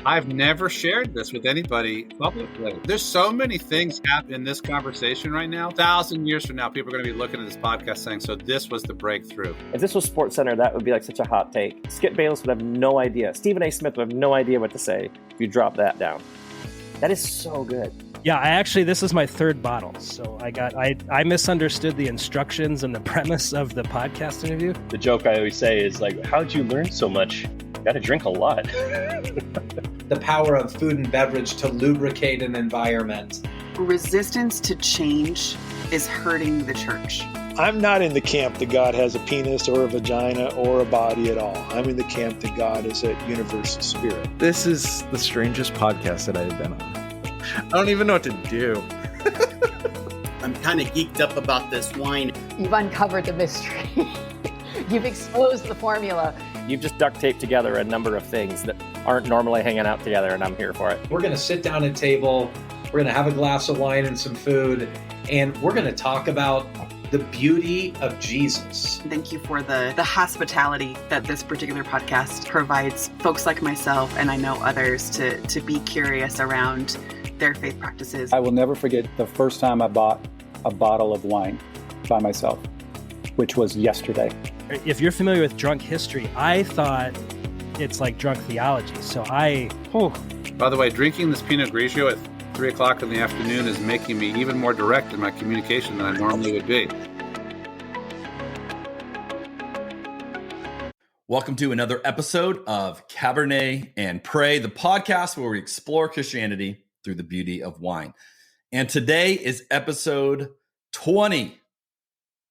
I've never shared this with anybody publicly. There's so many things happening in this conversation right now. 1,000 years from now, people are going to be looking at this podcast saying, so this was the breakthrough. If this was Sports Center, that would be like such a hot take. Skip Bayless would have no idea. Stephen A. Smith would have no idea what to say if you drop that down. That is so good. Yeah, this is my third bottle. So I misunderstood the instructions and the premise of the podcast interview. The joke I always say is like, how'd you learn so much? Got to drink a lot. The power of food and beverage to lubricate an environment. Resistance to change is hurting the church. I'm not in the camp that God has a penis or a vagina or a body at all. I'm in the camp that God is a universal spirit. This is the strangest podcast that I've been on. I don't even know what to do. I'm kind of geeked up about this wine. You've uncovered the mystery. You've exposed the formula. You've just duct taped together a number of things that aren't normally hanging out together, and I'm here for it. We're going to sit down at a table, we're going to have a glass of wine and some food, and we're going to talk about the beauty of Jesus. Thank you for the hospitality that this particular podcast provides folks like myself, and I know others, to be curious around their faith practices. I will never forget the first time I bought a bottle of wine by myself, which was yesterday. If you're familiar with drunk history, I thought it's like drunk theology. So By the way, drinking this Pinot Grigio at 3 o'clock in the afternoon is making me even more direct in my communication than I normally would be. Welcome to another episode of Cabernet and Pray, the podcast where we explore Christianity through the beauty of wine. And today is episode 20.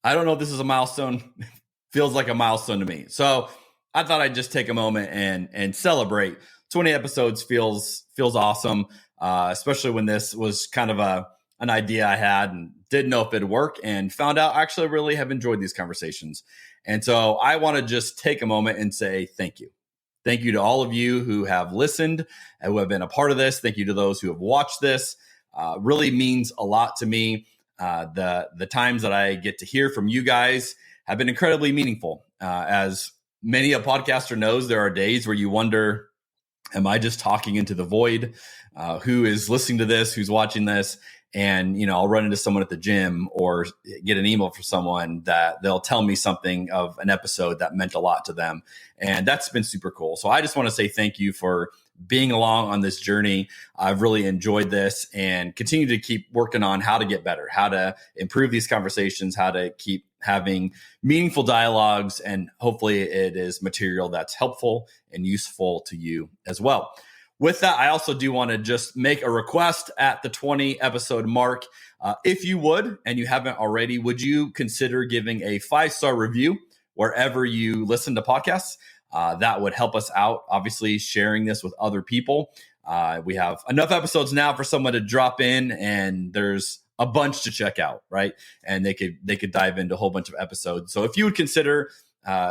I don't know if this is a milestone. Feels like a milestone to me. So I thought I'd just take a moment and celebrate. 20 episodes feels awesome, especially when this was kind of an idea I had and didn't know if it'd work, and found out I actually really have enjoyed these conversations. And so I want to just take a moment and say thank you. Thank you to all of you who have listened and who have been a part of this. Thank you to those who have watched this. Really means a lot to me. The times that I get to hear from you guys have been incredibly meaningful. As many a podcaster knows, there are days where you wonder, am I just talking into the void? Who is listening to this? Who's watching this? And, I'll run into someone at the gym or get an email from someone that they'll tell me something of an episode that meant a lot to them. And that's been super cool. So I just want to say thank you for being along on this journey. I've really enjoyed this and continue to keep working on how to get better, how to improve these conversations, how to keep having meaningful dialogues, and hopefully it is material that's helpful and useful to you as well. With that, I also do want to just make a request at the 20 episode mark. If you would, and you haven't already, would you consider giving a 5-star review wherever you listen to podcasts? That would help us out, obviously, sharing this with other people. We have enough episodes now for someone to drop in, and there's a bunch to check out, right? And they could dive into a whole bunch of episodes. So if you would consider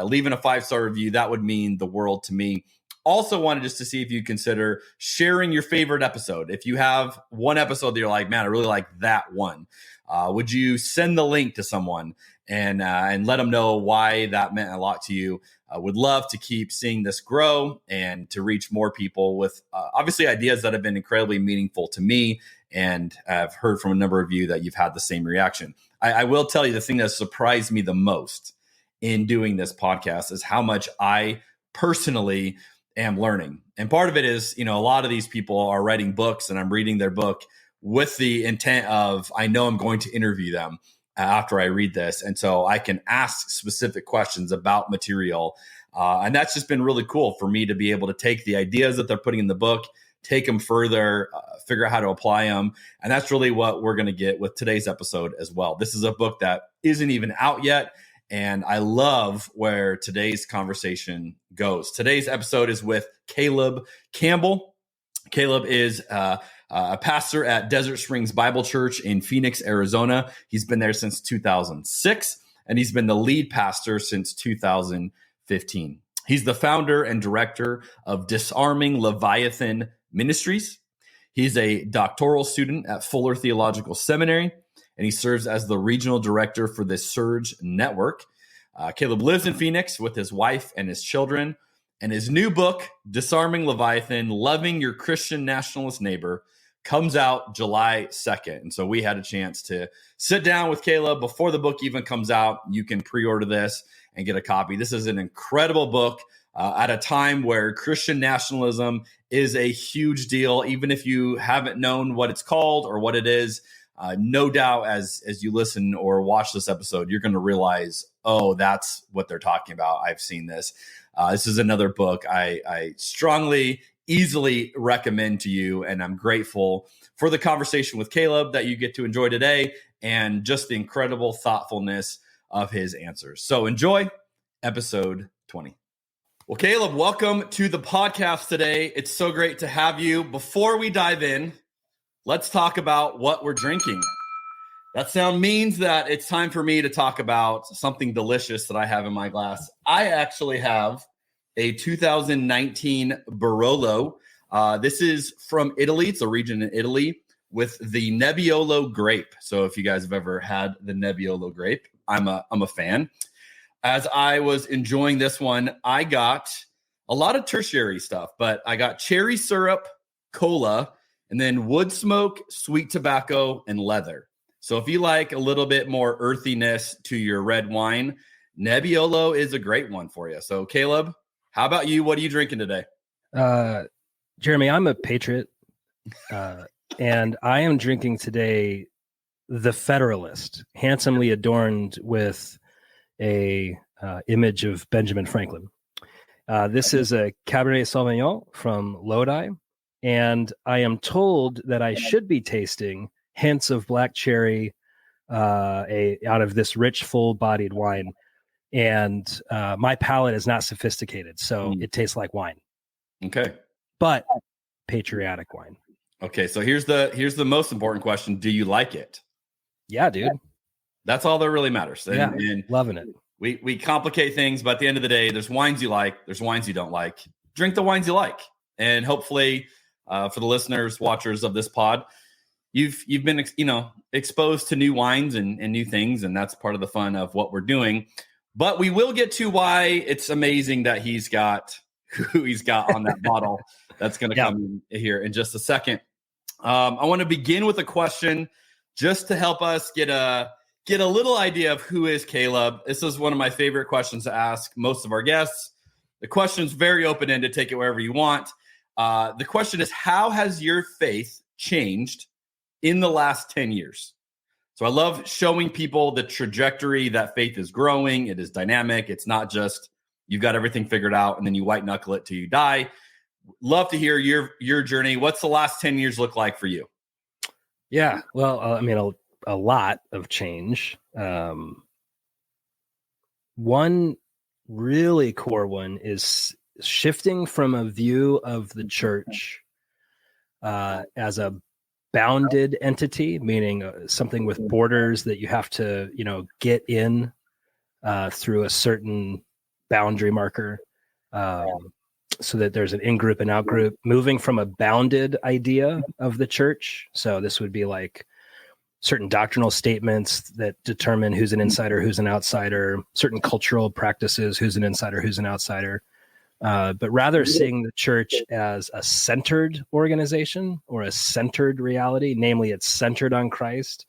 leaving a 5-star review, that would mean the world to me. Also wanted just to see if you consider sharing your favorite episode. If you have one episode that you're like, man, I really like that one, would you send the link to someone and let them know why that meant a lot to you? I would love to keep seeing this grow and to reach more people with obviously ideas that have been incredibly meaningful to me. And I've heard from a number of you that you've had the same reaction. I will tell you the thing that surprised me the most in doing this podcast is how much I personally am learning. And part of it is, a lot of these people are writing books, and I'm reading their book with the intent of, I know I'm going to interview them after I read this. And so I can ask specific questions about material. And that's just been really cool for me to be able to take the ideas that they're putting in the book, take them further, figure out how to apply them. And that's really what we're going to get with today's episode as well. This is a book that isn't even out yet. And I love where today's conversation goes. Today's episode is with Caleb Campbell. Caleb is a pastor at Desert Springs Bible Church in Phoenix, Arizona. He's been there since 2006, and he's been the lead pastor since 2015. He's the founder and director of Disarming Leviathan Ministries. He's a doctoral student at Fuller Theological Seminary, and he serves as the regional director for the Surge Network. Caleb lives in Phoenix with his wife and his children, And his new book, Disarming Leviathan, Loving Your Christian Nationalist Neighbor, comes out July 2nd. And so we had a chance to sit down with Caleb before the book even comes out. You can pre-order this and get a copy. This is an incredible book at a time where Christian nationalism is a huge deal. Even if you haven't known what it's called or what it is, no doubt as you listen or watch this episode, you're going to realize, oh, that's what they're talking about. I've seen this. This is another book I strongly, easily recommend to you. And I'm grateful for the conversation with Caleb that you get to enjoy today and just the incredible thoughtfulness of his answers. So enjoy episode 20. Well, Caleb, welcome to the podcast today. It's so great to have you. Before we dive in, let's talk about what we're drinking. That sound means that it's time for me to talk about something delicious that I have in my glass. I actually have a 2019 Barolo. This is from Italy. It's a region in Italy with the Nebbiolo grape. So if you guys have ever had the Nebbiolo grape, I'm a fan. As I was enjoying this one, I got a lot of tertiary stuff, but I got cherry syrup, cola, and then wood smoke, sweet tobacco, and leather. So if you like a little bit more earthiness to your red wine, Nebbiolo is a great one for you. So Caleb, how about you? What are you drinking today? Jeremy, I'm a patriot, and I am drinking today the Federalist, handsomely adorned with a image of Benjamin Franklin. This is a Cabernet Sauvignon from Lodi, and I am told that I should be tasting hints of black cherry out of this rich, full-bodied wine. And my palate is not sophisticated, so it tastes like wine. Okay. But patriotic wine. Okay, so here's the most important question. Do you like it? Yeah, dude. That's all that really matters. And loving it. We complicate things, but at the end of the day, there's wines you like, there's wines you don't like. Drink the wines you like. And hopefully for the listeners, watchers of this pod, you've been exposed to new wines and new things, and that's part of the fun of what we're doing. But we will get to why it's amazing that he's got who he's got on that bottle. That's going to come in here in just a second. I want to begin with a question just to help us get a little idea of who is Caleb. This is one of my favorite questions to ask most of our guests. The question is very open-ended. Take it wherever you want. The question is, how has your faith changed in the last 10 years? So I love showing people the trajectory that faith is growing. It is dynamic. It's not just you've got everything figured out and then you white knuckle it till you die. Love to hear your journey. What's the last 10 years look like for you? Yeah, well, a lot of change. One really core one is shifting from a view of the church as a bounded entity, meaning something with borders that you have to, get in through a certain boundary marker, so that there's an in-group and out-group, moving from a bounded idea of the church. So this would be like certain doctrinal statements that determine who's an insider, who's an outsider, certain cultural practices, who's an insider, who's an outsider. But rather seeing the church as a centered organization or a centered reality, namely it's centered on Christ,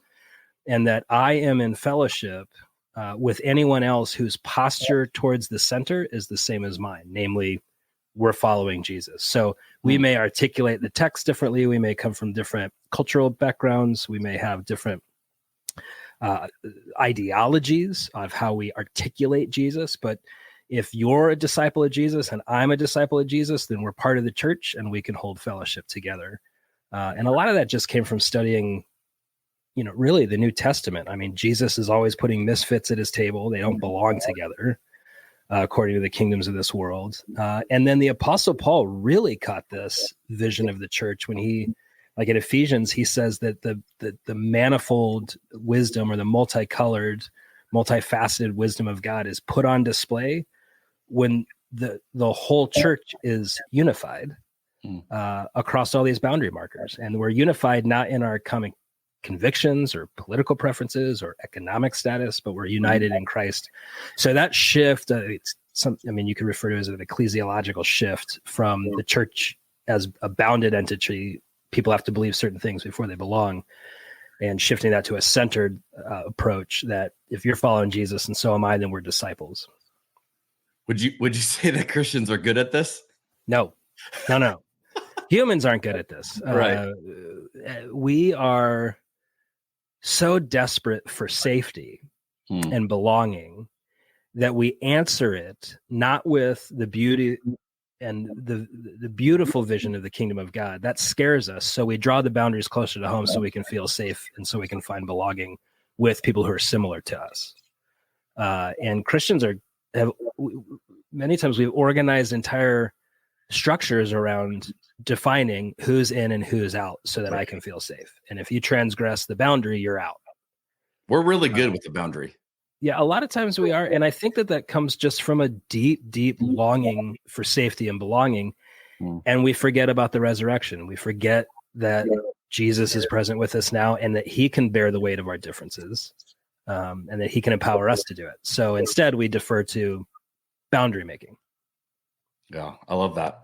and that I am in fellowship with anyone else whose posture towards the center is the same as mine, namely we're following Jesus. So we may articulate the text differently. We may come from different cultural backgrounds. We may have different ideologies of how we articulate Jesus. But if you're a disciple of Jesus and I'm a disciple of Jesus, then we're part of the church and we can hold fellowship together. And a lot of that just came from studying, really the New Testament. I mean, Jesus is always putting misfits at his table. They don't belong together, according to the kingdoms of this world. And then the Apostle Paul really caught this vision of the church when he, like in Ephesians, he says that the manifold wisdom or the multicolored, multifaceted wisdom of God is put on display when the whole church is unified across all these boundary markers. And we're unified not in our common convictions or political preferences or economic status, but we're united in Christ. So that shift, it's you could refer to it as an ecclesiological shift from the church as a bounded entity. People have to believe certain things before they belong, and shifting that to a centered approach that if you're following Jesus and so am I, then we're disciples. Would you say that Christians are good at this? No. Humans aren't good at this. Right. We are so desperate for safety and belonging that we answer it not with the beauty and the beautiful vision of the kingdom of God. That scares us. So we draw the boundaries closer to home so we can feel safe and so we can find belonging with people who are similar to us. And Christians have many times we've organized entire structures around defining who's in and who's out so that I can feel safe. And if you transgress the boundary, you're out. We're really good with the boundary. Yeah, a lot of times we are. And I think that comes just from a deep, deep longing for safety and belonging. And we forget about the resurrection. We forget that Jesus is present with us now and that he can bear the weight of our differences, and that he can empower us to do it. So instead, we defer to boundary making. Yeah, I love that.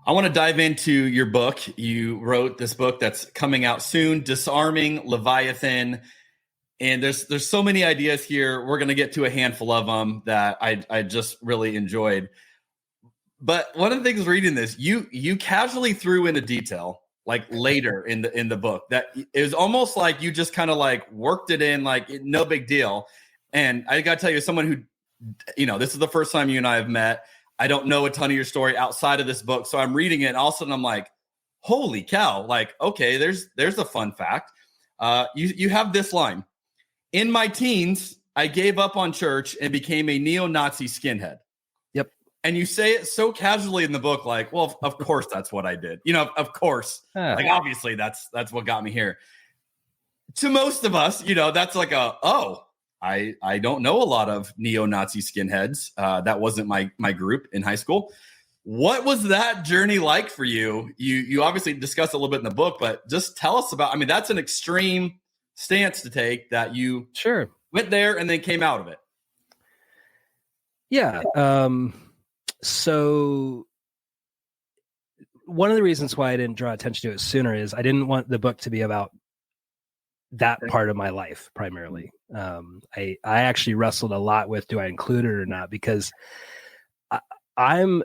I want to dive into your book. You wrote this book that's coming out soon, Disarming Leviathan. And there's so many ideas here. We're going to get to a handful of them that I just really enjoyed. But one of the things reading this, you casually threw in a detail like later in the book that it was almost like you just kind of like worked it in, like no big deal. And I got to tell you, as someone who, this is the first time you and I have met. I don't know a ton of your story outside of this book. So I'm reading it and all of a sudden I'm like, holy cow. Like, okay, there's a fun fact. You have this line. In my teens, I gave up on church and became a neo-Nazi skinhead. Yep. And you say it so casually in the book, like, well, of course that's what I did. Of course. Like, obviously that's what got me here. To most of us, that's like I don't know a lot of neo-Nazi skinheads. That wasn't my group in high school. What was that journey like for you? You obviously discussed a little bit in the book, but just tell us about, that's an extreme stance to take that you went there and then came out of it. Yeah. So one of the reasons why I didn't draw attention to it sooner is I didn't want the book to be about that part of my life primarily. I actually wrestled a lot with, do I include it or not? Because I'm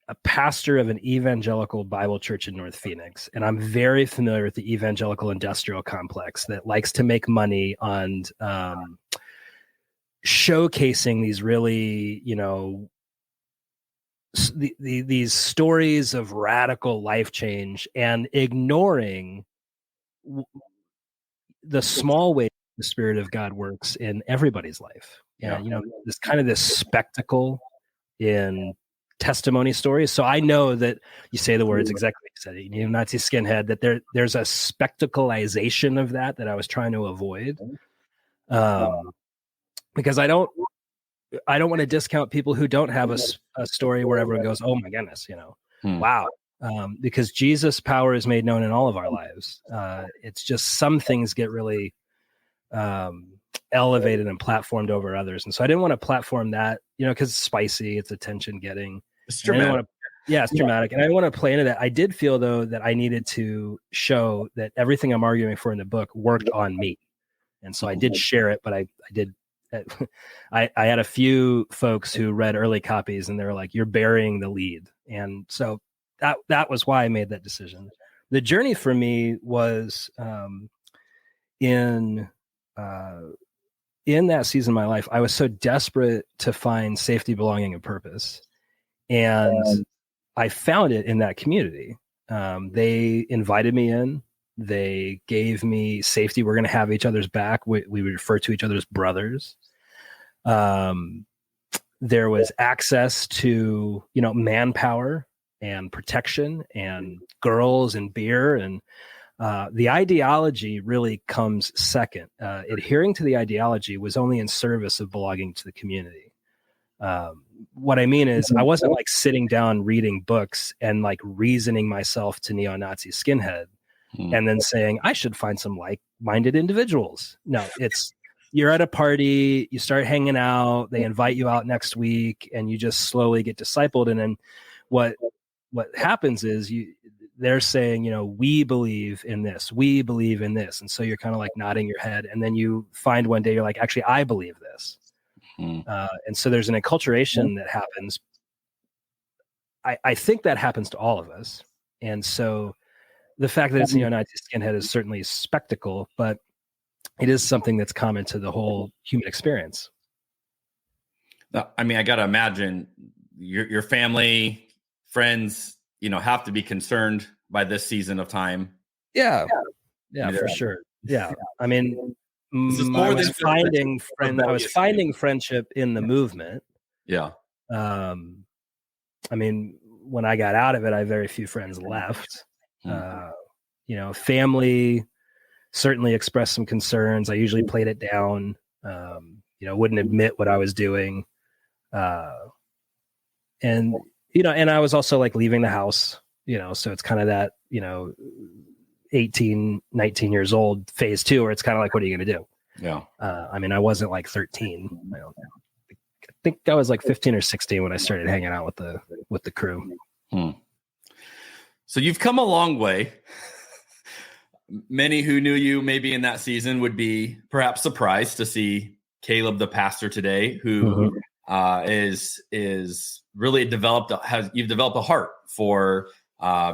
a pastor of an evangelical Bible church in North Phoenix, and I'm very familiar with the evangelical industrial complex that likes to make money on showcasing these really, these stories of radical life change and ignoring the small way the Spirit of God works in everybody's life. This kind of this spectacle in testimony stories. So I know that you say the words exactly like you said, Nazi skinhead, that there's a spectacleization of that I was trying to avoid. Because I don't want to discount people who don't have a story where everyone goes, oh my goodness, wow. Because Jesus' power is made known in all of our lives. It's just some things get really elevated and platformed over others. And so I didn't want to platform that, because it's spicy, it's attention getting. It's dramatic. It's dramatic. And I want to play into that. I did feel, though, that I needed to show that everything I'm arguing for in the book worked on me. And so I did share it, but I did. I had a few folks who read early copies and they were like, you're burying the lead. And so that was why I made that decision. The journey for me was in that season of my life, I was so desperate to find safety, belonging, and purpose. And I found it in that community. They invited me in. They gave me safety. We're going to have each other's back. We refer to each other as brothers. There was access to, manpower and protection and girls and beer. And the ideology really comes second. Adhering to the ideology was only in service of belonging to the community. What I mean is I wasn't like sitting down reading books and like reasoning myself to neo-Nazi skinhead and then saying I should find some like-minded individuals. No, it's you're at a party, you start hanging out, they invite you out next week, and you just slowly get discipled. And then what happens is they're saying, we believe in this, we believe in this. And so you're kind of like nodding your head. And then you find one day you're like, actually, I believe this. And so there's an enculturation that happens. I think that happens to all of us. And so the fact that it's neo-Nazi skinhead is certainly a spectacle, but it is something that's common to the whole human experience. I mean, I got to imagine your family, friends, have to be concerned by this season of time. Yeah, for sure. Yeah. I mean, I was finding friendship in the movement. Yeah. I mean, when I got out of it, I had very few friends left. Family certainly expressed some concerns. I usually played it down, wouldn't admit what I was doing. And I was also like leaving the house, so it's kind of that, 18, 19 years old phase 2, where it's kind of like, what are you going to do? Yeah. I mean, I wasn't like 13. I think I was like 15 or 16 when I started hanging out with the crew. So you've come a long way. Many who knew you maybe in that season would be perhaps surprised to see Caleb, the pastor today, who is really you've developed a heart for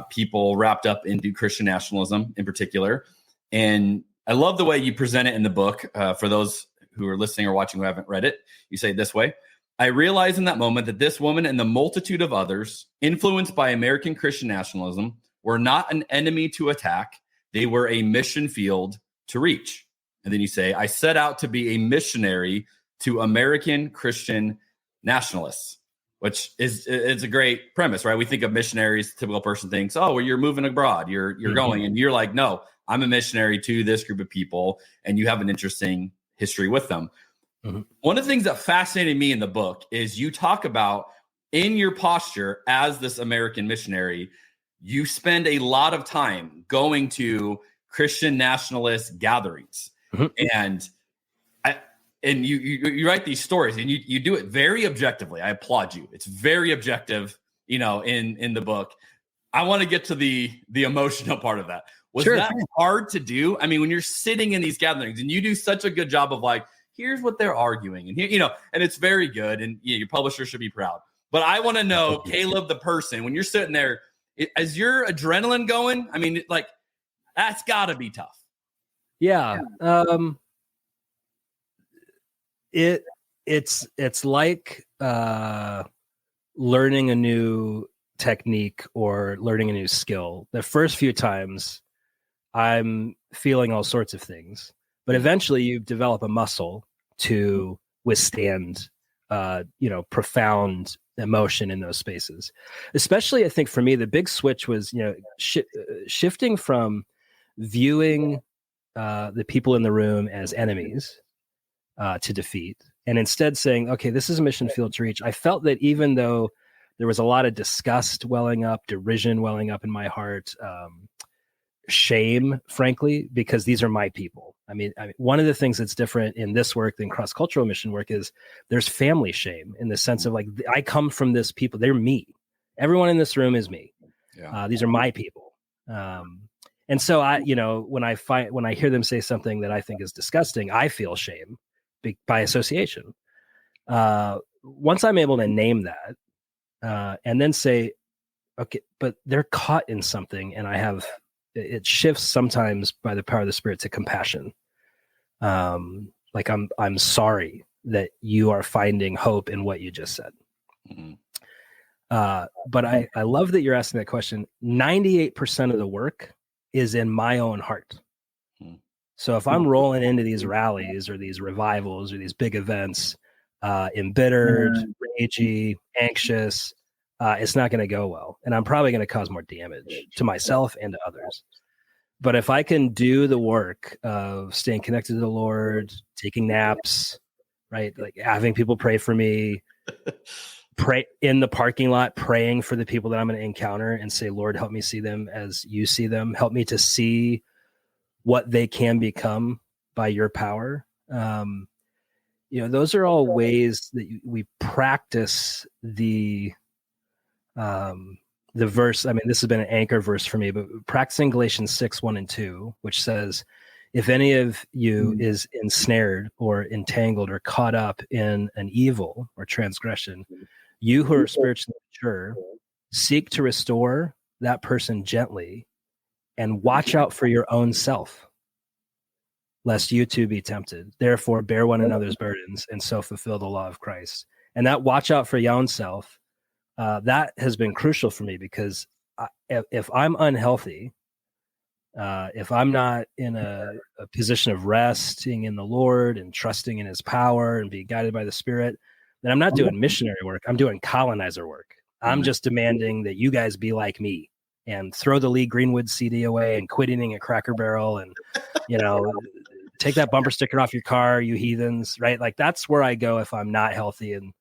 people wrapped up into Christian nationalism in particular. And I love the way you present it in the book. For those who are listening or watching who haven't read it, you say it this way: I realized in that moment that this woman and the multitude of others influenced by American Christian nationalism were not an enemy to attack. They were a mission field to reach. And then you say, I set out to be a missionary to American Christian nationalists, which is a great premise, right? We think of missionaries, typical person thinks, oh, well, you're moving abroad, you're going, and you're like, no, I'm a missionary to this group of people, and you have an interesting history with them. One of the things that fascinated me in the book is you talk about in your posture as this American missionary, you spend a lot of time going to Christian nationalist gatherings. And you write these stories, and you do it very objectively. I applaud you. It's very objective, in the book. I want to get to the emotional part of that. Was that hard to do? I mean, when you're sitting in these gatherings and you do such a good job of like, here's what they're arguing, and here, and it's very good, and your publisher should be proud. But I want to know, Caleb, the person, when you're sitting there, is your adrenaline going? I mean, like, that's got to be tough. Yeah. It's like learning a new technique or learning a new skill. The first few times I'm feeling all sorts of things, but eventually you develop a muscle to withstand profound emotion in those spaces. Especially, I think for me, the big switch was, shifting from viewing the people in the room as enemies to defeat, and instead saying, okay, this is a mission field to reach. I felt that even though there was a lot of disgust welling up, derision welling up in my heart, shame, frankly, because these are my people. I mean, one of the things that's different in this work than cross-cultural mission work is there's family shame, in the sense of like, I come from this people. They're me. Everyone in this room is me. Yeah. These are my people. And so when I hear them say something that I think is disgusting, I feel shame by association. Once I'm able to name that, and then say, okay, but they're caught in something, and it shifts sometimes by the power of the Spirit to compassion. Like I'm sorry that you are finding hope in what you just said. But I love that you're asking that question. 98% of the work is in my own heart. So if I'm rolling into these rallies or these revivals or these big events, embittered, ragey, anxious, it's not going to go well. And I'm probably going to cause more damage to myself and to others. But if I can do the work of staying connected to the Lord, taking naps, right? Like having people pray for me, pray in the parking lot, praying for the people that I'm going to encounter, and say, Lord, help me see them as you see them. Help me to see what they can become by your power. those are all ways that we practice the verse. I mean, this has been an anchor verse for me, but practicing Galatians 6:1-2, which says, if any of you is ensnared or entangled or caught up in an evil or transgression, you who are spiritually mature, seek to restore that person gently and watch out for your own self, lest you too be tempted. Therefore, bear one another's burdens and so fulfill the law of Christ. And that watch out for your own self, that has been crucial for me, because if I'm unhealthy, if I'm not in a position of resting in the Lord and trusting in his power and being guided by the Spirit, then I'm not doing missionary work. I'm doing colonizer work. I'm just demanding that you guys be like me and throw the Lee Greenwood CD away and quit eating a Cracker Barrel and, take that bumper sticker off your car, you heathens, right? Like, that's where I go if I'm not healthy and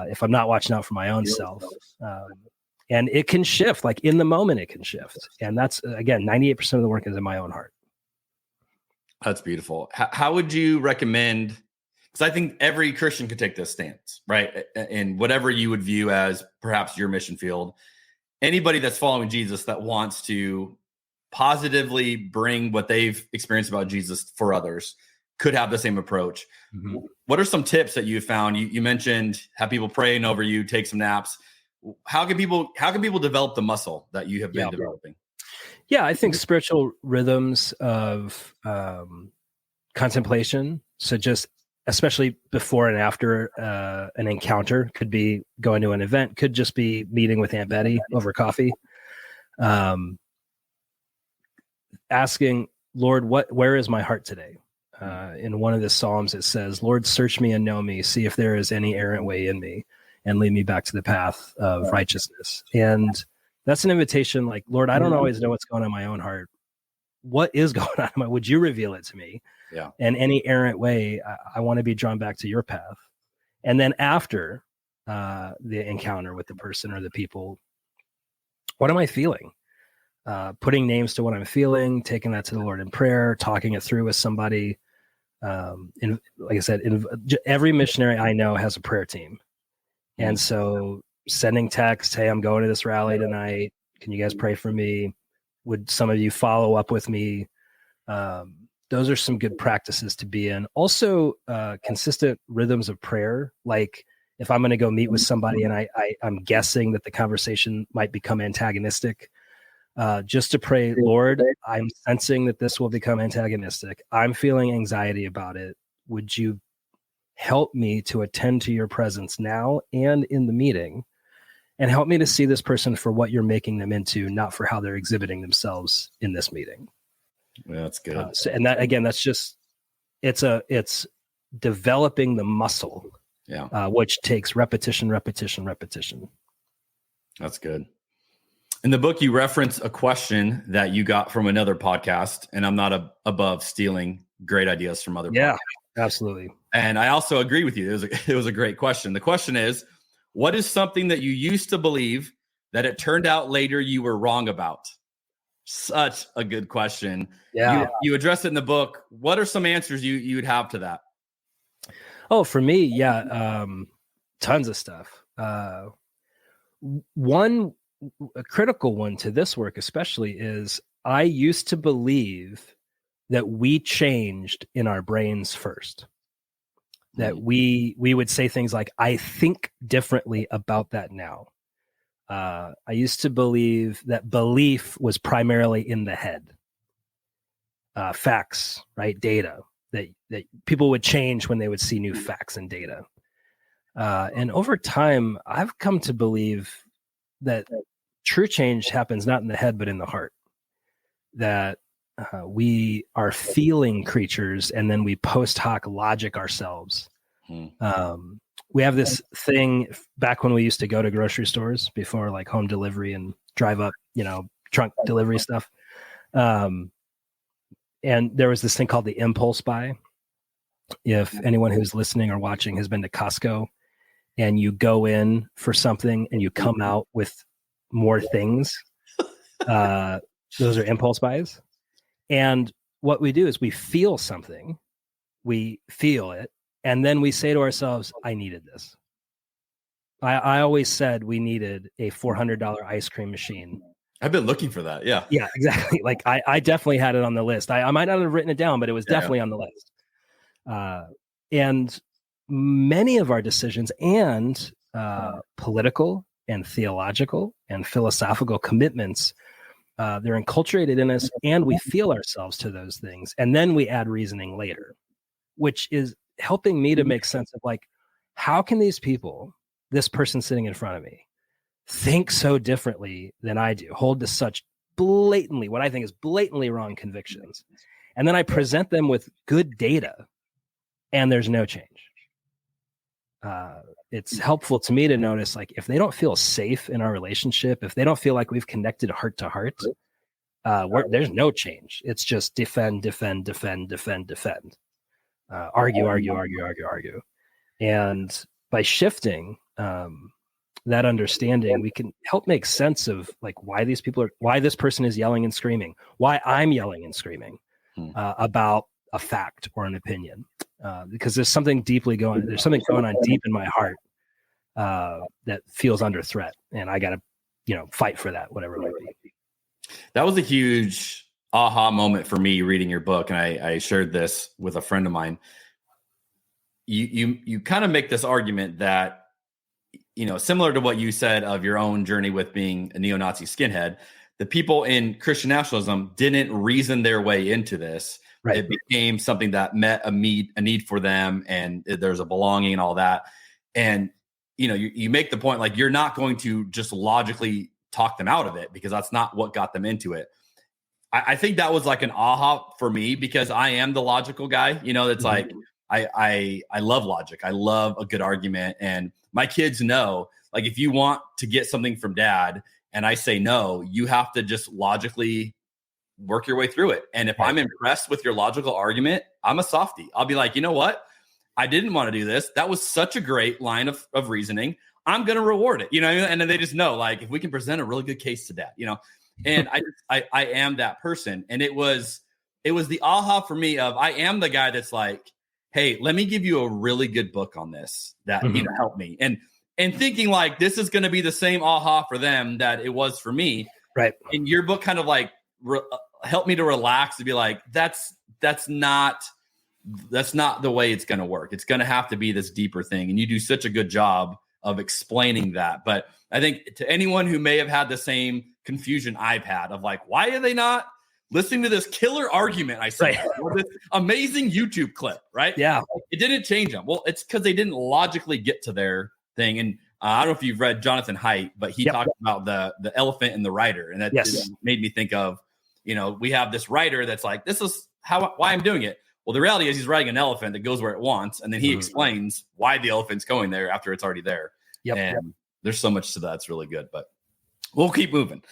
if I'm not watching out for my own self. And it can shift, like in the moment it can shift. And that's, again, 98% of the work is in my own heart. That's beautiful. How would you recommend, because I think every Christian could take this stance, right? And whatever you would view as perhaps your mission field, anybody that's following Jesus that wants to positively bring what they've experienced about Jesus for others could have the same approach. Mm-hmm. What are some tips that you found? You mentioned have people praying over you, take some naps. How can people develop the muscle that you have been developing? Yeah, I think spiritual rhythms of contemplation. So just especially before and after an encounter, could be going to an event, could just be meeting with Aunt Betty over coffee. Asking, Lord, where is my heart today? In one of the Psalms, it says, Lord, search me and know me, see if there is any errant way in me, and lead me back to the path of righteousness. And that's an invitation, like, Lord, I don't always know what's going on in my own heart. What is going on? Would you reveal it to me? Yeah. And any errant way, I want to be drawn back to your path. And then after the encounter with the person or the people, what am I feeling? Putting names to what I'm feeling, taking that to the Lord in prayer, talking it through with somebody. Like I said, every missionary I know has a prayer team. And so sending texts, hey, I'm going to this rally tonight. Can you guys pray for me? Would some of you follow up with me? Those are some good practices to be in. Also, consistent rhythms of prayer. Like if I'm going to go meet with somebody and I'm guessing that the conversation might become antagonistic, just to pray, Lord, I'm sensing that this will become antagonistic. I'm feeling anxiety about it. Would you help me to attend to your presence now and in the meeting, and help me to see this person for what you're making them into, not for how they're exhibiting themselves in this meeting. Yeah, that's good. And that, again, that's just, it's developing the muscle, which takes repetition. That's good. In the book, you reference a question that you got from another podcast, and I'm not above stealing great ideas from other podcasts. Yeah, absolutely. And I also agree with you. It was a great question. The question is, what is something that you used to believe that it turned out later you were wrong about? Such a good question. Yeah. You address it in the book. What are some answers you would have to that? Oh, for me, tons of stuff. One, a critical one to this work especially, is I used to believe that we changed in our brains first. That we would say things like, I think differently about that now. I used to believe that belief was primarily in the head. Facts, right? Data, that people would change when they would see new facts and data. And over time, I've come to believe that true change happens not in the head, but in the heart. That we are feeling creatures, and then we post hoc logic ourselves. We have this thing back when we used to go to grocery stores before like home delivery and drive up, trunk delivery stuff. And there was this thing called the impulse buy. If anyone who's listening or watching has been to Costco, and you go in for something and you come out with more things, those are impulse buys. And what we do is we feel something, we feel it, And then we say to ourselves, I needed this. I always said we needed a $400 ice cream machine. I've been looking for that. Yeah. Yeah, exactly. Like I definitely had it on the list. I might not have written it down, but it was definitely on the list. And many of our decisions and political and theological and philosophical commitments, they're enculturated in us, and we feel ourselves to those things. And then we add reasoning later, which is helping me to make sense of like, how can these people, this person sitting in front of me, think so differently than I do, hold to such blatantly, what I think is blatantly wrong convictions. And then I present them with good data and there's no change. It's helpful to me to notice, like, if they don't feel safe in our relationship, if they don't feel like we've connected heart to heart, there's no change. It's just defend, argue. And by shifting that understanding, we can help make sense of like why this person is yelling and screaming, why I'm yelling and screaming about a fact or an opinion, because there's something there's something going on deep in my heart that feels under threat, and I got to, fight for that, whatever it might be. That was a huge aha moment for me reading your book, and I shared this with a friend of mine. You kind of make this argument that, similar to what you said of your own journey with being a neo-Nazi skinhead, the people in Christian nationalism didn't reason their way into this. Right. It became something that met a need for them, and there's a belonging and all that. And, you make the point, like, you're not going to just logically talk them out of it, because that's not what got them into it. I think that was like an aha for me, because I am the logical guy, that's like, I love logic. I love a good argument. And my kids know, like, if you want to get something from dad and I say no, you have to just logically work your way through it. And if I'm impressed with your logical argument, I'm a softie. I'll be like, you know what? I didn't want to do this. That was such a great line of reasoning. I'm going to reward it, and then they just know, like, if we can present a really good case to dad, and I am that person. And it was the aha for me of, I am the guy that's like, hey, let me give you a really good book on this that, help me. And thinking like, this is going to be the same aha for them that it was for me. Right. And your book kind of like helped me to relax, to be like, that's not the way it's going to work. It's going to have to be this deeper thing. And you do such a good job of explaining that. But I think to anyone who may have had the same confusion I've had of like, why are they not listening to this killer argument I said, or this amazing YouTube clip, right? Yeah. It didn't change them. Well, it's because they didn't logically get to their thing. And I don't know if you've read Jonathan Haidt, but he talked about the elephant and the writer. And that made me think of, we have this writer that's like, this is why I'm doing it. Well, the reality is he's riding an elephant that goes where it wants. And then he explains why the elephant's going there after it's already there. And there's so much to that. It's really good, but we'll keep moving.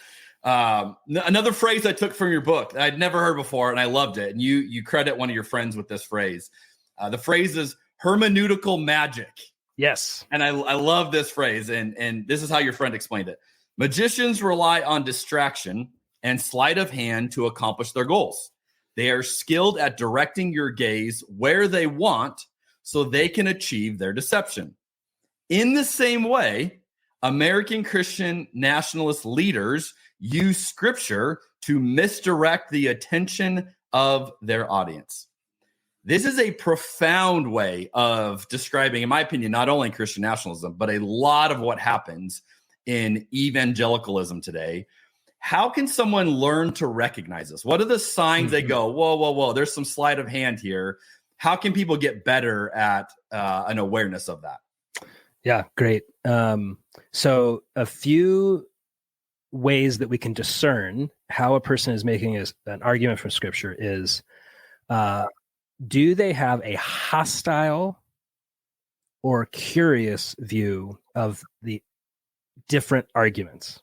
Another phrase I took from your book that I'd never heard before, and I loved it. And you credit one of your friends with this phrase. The phrase is hermeneutical magic. Yes. And I love this phrase. And this is how your friend explained it. Magicians rely on distraction and sleight of hand to accomplish their goals. They are skilled at directing your gaze where they want so they can achieve their deception. In the same way, American Christian nationalist leaders use scripture to misdirect the attention of their audience. This is a profound way of describing, in my opinion, not only Christian nationalism, but a lot of what happens in evangelicalism today. How can someone learn to recognize this? What are the signs they go, whoa, there's some sleight of hand here? How can people get better at an awareness of that? Yeah, great. So a few ways that we can discern how a person is making an argument from scripture is, do they have a hostile or curious view of the different arguments?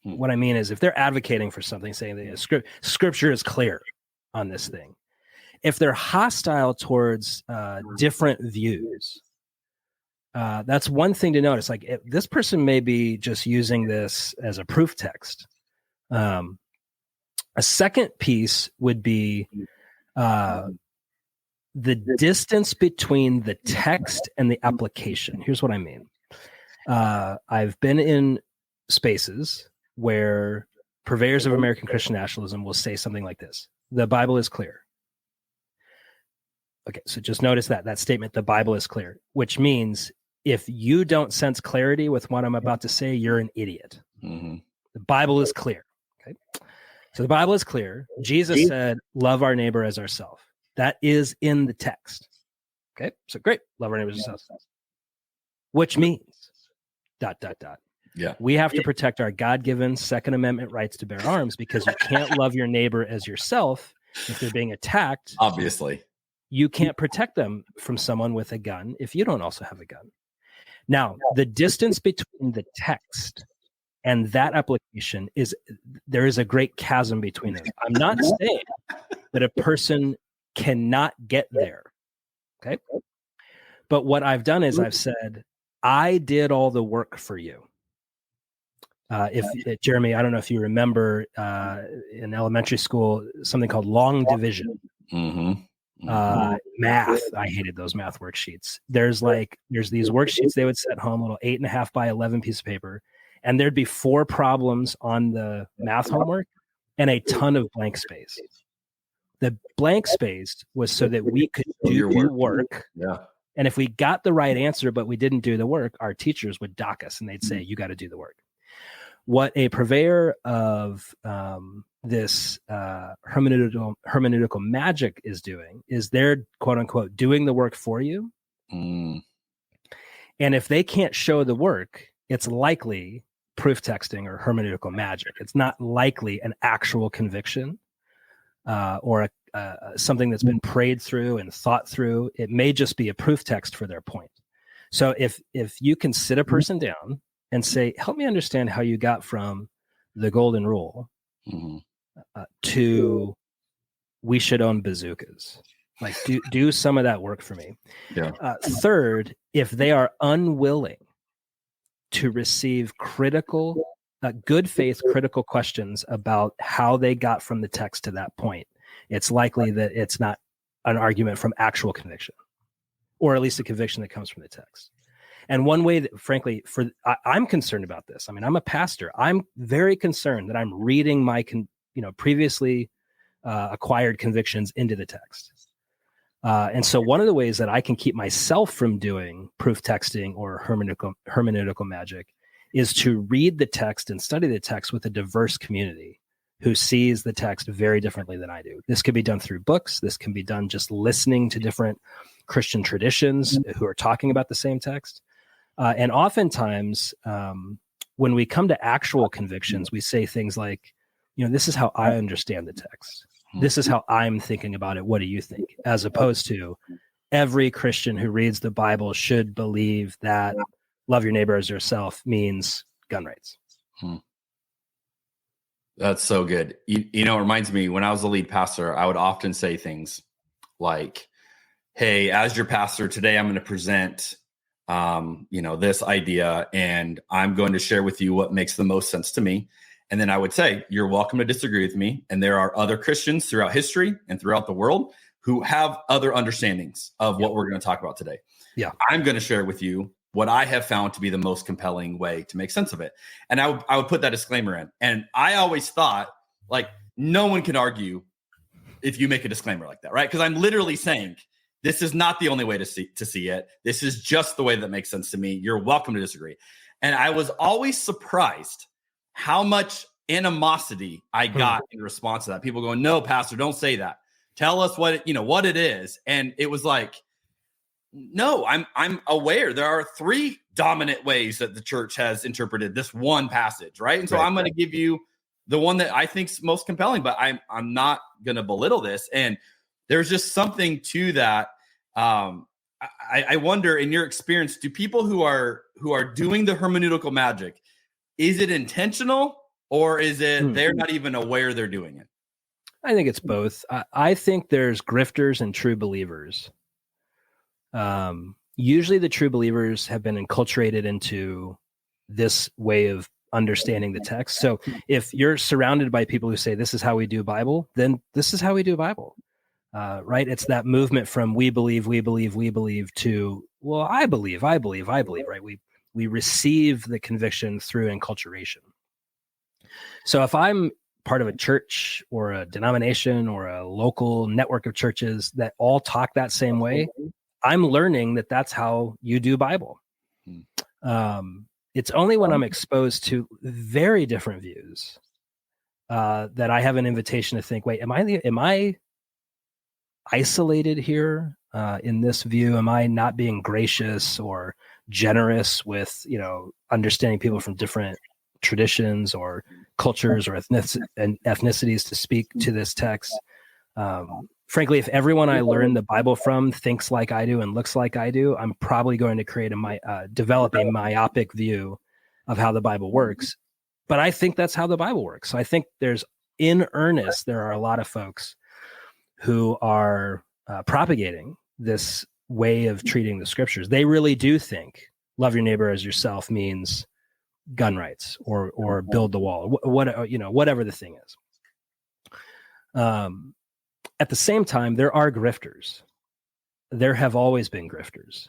What I mean is, if they're advocating for something, saying that scripture is clear on this thing, if they're hostile towards different views, that's one thing to notice. Like, this person may be just using this as a proof text. A second piece would be the distance between the text and the application. Here's what I mean. I've been in spaces where purveyors of American Christian nationalism will say something like this: the Bible is clear. Okay, so just notice that statement, the Bible is clear, which means if you don't sense clarity with what I'm about to say, you're an idiot. Mm-hmm. The Bible is clear. Okay, so the Bible is clear. Jesus said, love our neighbor as ourselves. That is in the text. Okay, so great. Love our neighbor as ourselves. Which means, ... Yeah. We have to protect our God-given Second Amendment rights to bear arms, because you can't love your neighbor as yourself if they're being attacked. Obviously. You can't protect them from someone with a gun if you don't also have a gun. Now, the distance between the text and that application there is a great chasm between them. I'm not saying that a person cannot get there. Okay. But what I've done is I've said, I did all the work for you. Jeremy, I don't know if you remember in elementary school, something called long division. Mm-hmm. Math. I hated those math worksheets. There's these worksheets they would set home, little 8.5 by 11 piece of paper, and there'd be 4 problems on the math homework and a ton of blank space. The blank space was so that we could do work. Yeah. And if we got the right answer, but we didn't do the work, our teachers would dock us and they'd say, you got to do the work. What a purveyor of this hermeneutical magic is doing is they're, quote unquote, doing the work for you. Mm. And if they can't show the work, it's likely proof texting or hermeneutical magic. It's not likely an actual conviction or something that's been prayed through and thought through. It may just be a proof text for their point. So if you can sit a person down and say, help me understand how you got from the golden rule to we should own bazookas. Like do some of that work for me. Yeah. Third, if they are unwilling to receive good faith critical questions about how they got from the text to that point, it's likely that it's not an argument from actual conviction, or at least a conviction that comes from the text. And one way that, frankly, I'm concerned about this. I mean, I'm a pastor. I'm very concerned that I'm reading my, previously acquired convictions into the text. And so one of the ways that I can keep myself from doing proof texting or hermeneutical magic is to read the text and study the text with a diverse community who sees the text very differently than I do. This could be done through books. This can be done just listening to different Christian traditions who are talking about the same text. And oftentimes, when we come to actual convictions, we say things like, this is how I understand the text. This is how I'm thinking about it. What do you think? As opposed to every Christian who reads the Bible should believe that love your neighbor as yourself means gun rights. That's so good. It reminds me, when I was the lead pastor, I would often say things like, hey, as your pastor today, I'm going to present, this idea, and I'm going to share with you what makes the most sense to me. And then I would say, you're welcome to disagree with me. And there are other Christians throughout history and throughout the world who have other understandings of what we're going to talk about today. Yeah. I'm going to share with you what I have found to be the most compelling way to make sense of it. And I would put that disclaimer in. And I always thought, like, no one can argue if you make a disclaimer like that, right? Because I'm literally saying, this is not the only way to see it. This is just the way that makes sense to me. You're welcome to disagree. And I was always surprised how much animosity I got in response to that. People going, no, pastor, don't say that. Tell us what it is. And it was like, no, I'm aware there are 3 dominant ways that the church has interpreted this one passage, right? And so I'm going to give you the one that I think is most compelling, but I'm not going to belittle this. And there's just something to that. I wonder, in your experience, do people who are doing the hermeneutical magic, is it intentional, or is it they're not even aware they're doing it? I think it's both. I think there's grifters and true believers. Usually the true believers have been enculturated into this way of understanding the text. So if you're surrounded by people who say, this is how we do Bible, then this is how we do Bible. right? It's that movement from we believe to, well, I believe, right? We receive the conviction through enculturation. So if I'm part of a church or a denomination or a local network of churches that all talk that same way, I'm learning that that's how you do Bible. It's only when I'm exposed to very different views that I have an invitation to think, wait, am I isolated here in this view? Am I not being gracious or generous with, understanding people from different traditions or cultures or ethnicities to speak to this text? Frankly, if everyone I learn the Bible from thinks like I do and looks like I do, I'm probably going to develop a myopic view of how the Bible works. But I think that's how the Bible works. So I think there are a lot of folks who are propagating this way of treating the scriptures. They really do think love your neighbor as yourself means gun rights or build the wall, whatever the thing is. At the same time, there are grifters. There have always been grifters.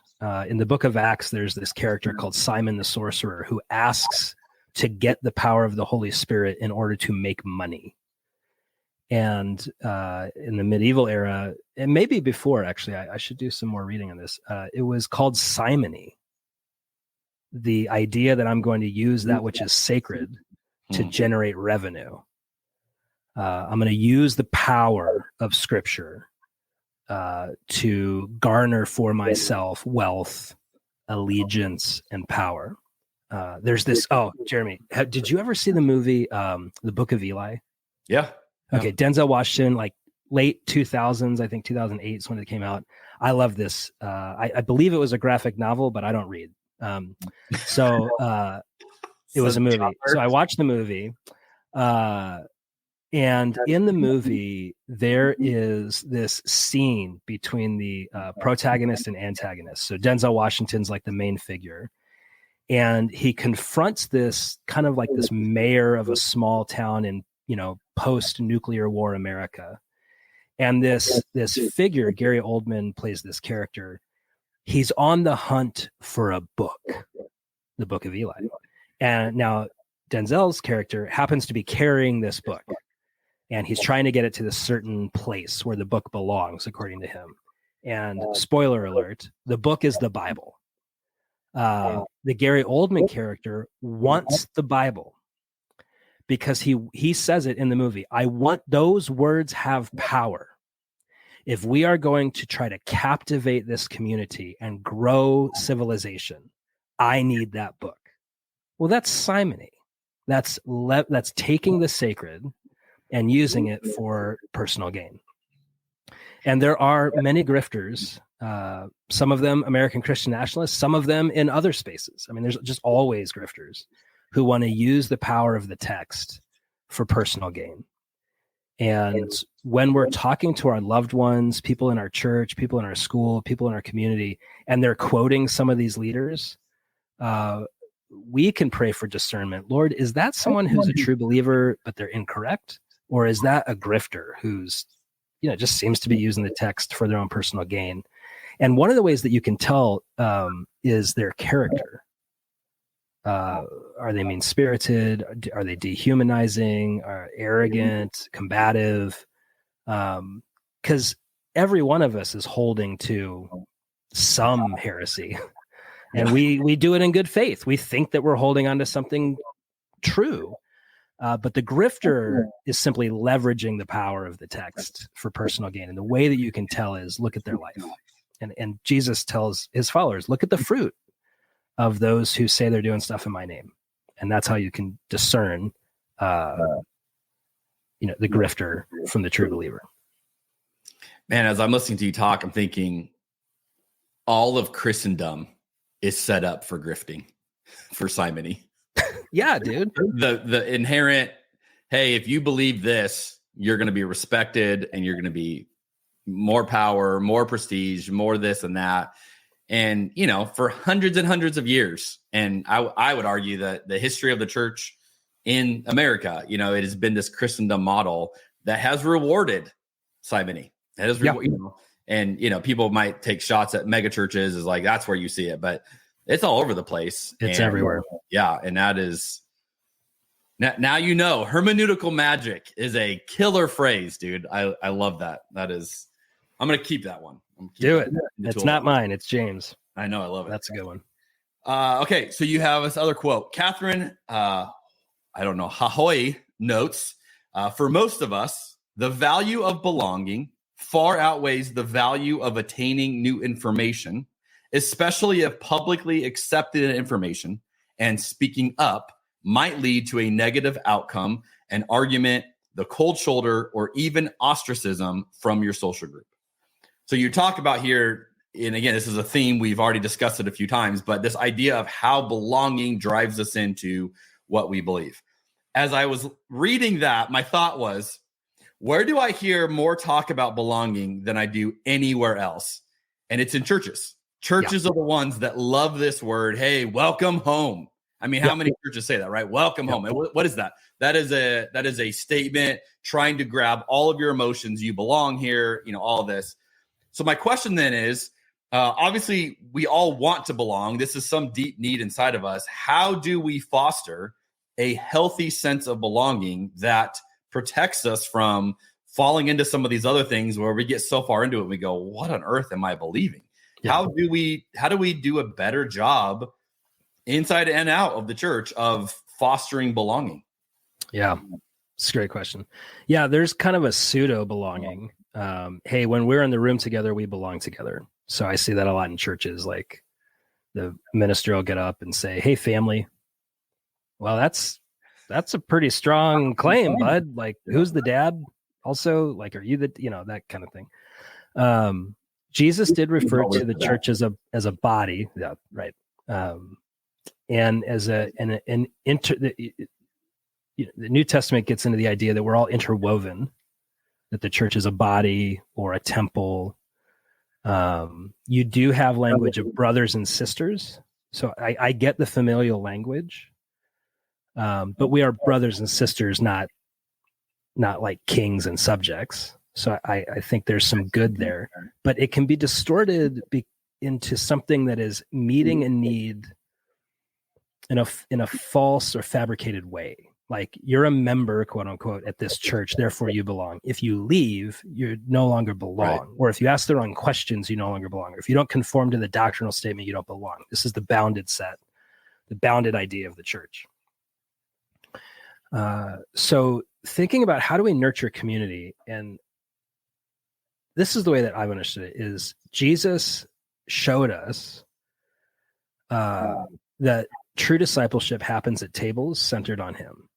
In the book of Acts, there's this character called Simon the sorcerer who asks to get the power of the Holy Spirit in order to make money. And in the medieval era, and maybe before, actually, I should do some more reading on this. It was called simony. The idea that I'm going to use that which is sacred to generate revenue. I'm going to use the power of Scripture to garner for myself wealth, allegiance, and power. There's this. Oh, Jeremy, did you ever see the movie The Book of Eli? Yeah. Okay, Denzel Washington, like late 2000s, I think 2008 is when it came out. I love this. I believe it was a graphic novel, but I don't read. So it was a movie. So I watched the movie. And in the movie, there is this scene between the protagonist and antagonist. So Denzel Washington's like the main figure. And he confronts this kind of like this mayor of a small town in, post-nuclear war America. And this figure, Gary Oldman plays this character. He's on the hunt for a book, the Book of Eli. And now Denzel's character happens to be carrying this book. And he's trying to get it to this certain place where the book belongs, according to him. And spoiler alert, the book is the Bible. The Gary Oldman character wants the Bible because he says it in the movie. I want those words have power. If we are going to try to captivate this community and grow civilization, I need that book. Well, that's simony. That's taking the sacred and using it for personal gain. And there are many grifters, some of them American Christian nationalists, some of them in other spaces. I mean, there's just always grifters who want to use the power of the text for personal gain. And when we're talking to our loved ones, people in our church, people in our school, people in our community, and they're quoting some of these leaders, we can pray for discernment. Lord, is that someone who's a true believer, but they're incorrect? Or is that a grifter who's, just seems to be using the text for their own personal gain? And one of the ways that you can tell is their character. Are they mean-spirited? Are they dehumanizing? Are arrogant, combative? Because every one of us is holding to some heresy. And we do it in good faith. We think that we're holding on to something true. But the grifter is simply leveraging the power of the text for personal gain. And the way that you can tell is look at their life. And Jesus tells his followers, look at the fruit of those who say they're doing stuff in my name. And that's how you can discern, the grifter from the true believer. Man, as I'm listening to you talk, I'm thinking all of Christendom is set up for grifting, for simony. Yeah, dude. The inherent, hey, if you believe this, you're going to be respected and you're going to be more power, more prestige, more this and that. And, for hundreds and hundreds of years, and I would argue that the history of the church in America, it has been this Christendom model that has rewarded simony. That is, Yeah. and people might take shots at mega churches as like that's where you see it, but it's all over the place. It's everywhere. Yeah, and that is now hermeneutical magic is a killer phrase, dude. I love that. That is, I'm gonna keep that one. Do it. It's not mine. It's James. I know. I love it. That's a good one. Okay, so you have this other quote. Catherine, Hahoy notes, for most of us, the value of belonging far outweighs the value of attaining new information, especially if publicly accepted information and speaking up might lead to a negative outcome, an argument, the cold shoulder, or even ostracism from your social group. So you talk about here, and again, this is a theme, we've already discussed it a few times, but this idea of how belonging drives us into what we believe. As I was reading that, my thought was, where do I hear more talk about belonging than I do anywhere else? And it's in churches. Churches are the ones that love this word. Hey, welcome home. I mean, how many churches say that, right? Welcome home. And what is that? That is a statement trying to grab all of your emotions. You belong here, all of this. So my question then is, obviously we all want to belong. This is some deep need inside of us. How do we foster a healthy sense of belonging that protects us from falling into some of these other things where we get so far into it, we go, what on earth am I believing? Yeah. How do we do a better job inside and out of the church of fostering belonging? Yeah, it's a great question. Yeah, there's kind of a pseudo belonging. Hey, when we're in the room together, we belong together. So I see that a lot in churches. Like the minister will get up and say, "Hey, family." Well, that's a pretty strong claim, bud. Like, who's the dad? Also, like, are you the that kind of thing. Jesus did refer to the church as a body. Yeah, right. And as the New Testament gets into the idea that we're all interwoven, that the church is a body or a temple. You do have language of brothers and sisters. So I get the familial language, but we are brothers and sisters, not like kings and subjects. So I think there's some good there, but it can be distorted into something that is meeting a need in a false or fabricated way. Like, you're a member, quote unquote, at this church, therefore you belong. If you leave, you no longer belong. Right. Or if you ask the wrong questions, you no longer belong. Or if you don't conform to the doctrinal statement, you don't belong. This is the bounded set, the bounded idea of the church. So thinking about how do we nurture community, and this is the way that I've understood it, is Jesus showed us that true discipleship happens at tables centered on him.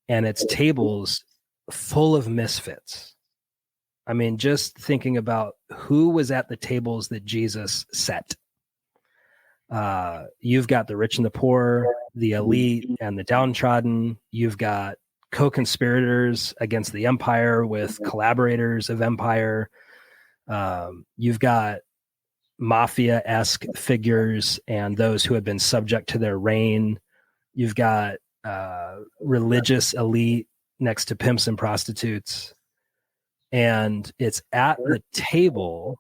And it's tables full of misfits. I mean, just thinking about who was at the tables that Jesus set. You've got the rich and the poor, the elite and the downtrodden. You've got co-conspirators against the empire with collaborators of empire. You've got mafia-esque figures and those who have been subject to their reign. You've got religious elite next to pimps and prostitutes. And it's at the table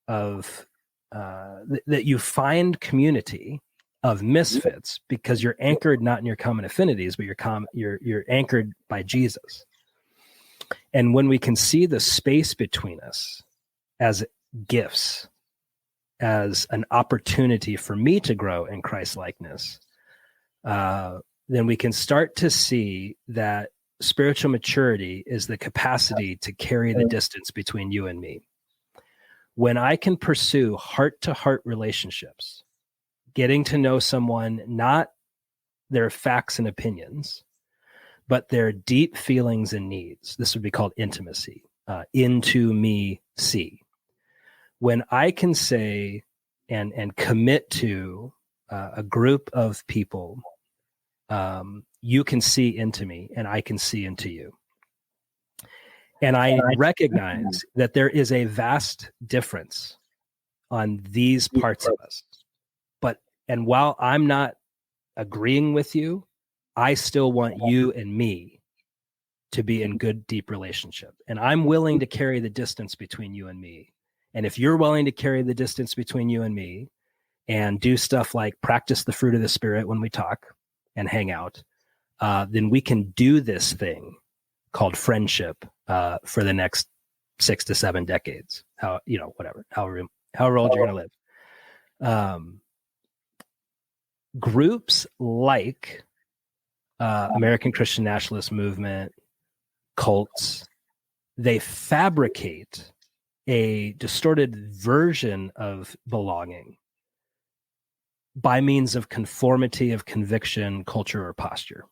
of that you find community of misfits, because you're anchored not in your common affinities, but you're anchored by Jesus. And when we can see the space between us as gifts, as an opportunity for me to grow in Christ-likeness, then we can start to see that spiritual maturity is the capacity to carry the distance between you and me. When I can pursue heart-to-heart relationships, getting to know someone, not their facts and opinions, but their deep feelings and needs. This would be called intimacy, into me see. When I can say and commit to a group of people, you can see into me and I can see into you. And I recognize that there is a vast difference on these parts of us. And while I'm not agreeing with you, I still want you and me to be in good, deep relationship. And I'm willing to carry the distance between you and me. And if you're willing to carry the distance between you and me and do stuff like practice the fruit of the Spirit when we talk and hang out, then we can do this thing called friendship for the next 6 to 7 decades. However old you're going to live. Groups like American Christian Nationalist Movement, cults, they fabricate a distorted version of belonging by means of conformity of conviction, culture, or posture.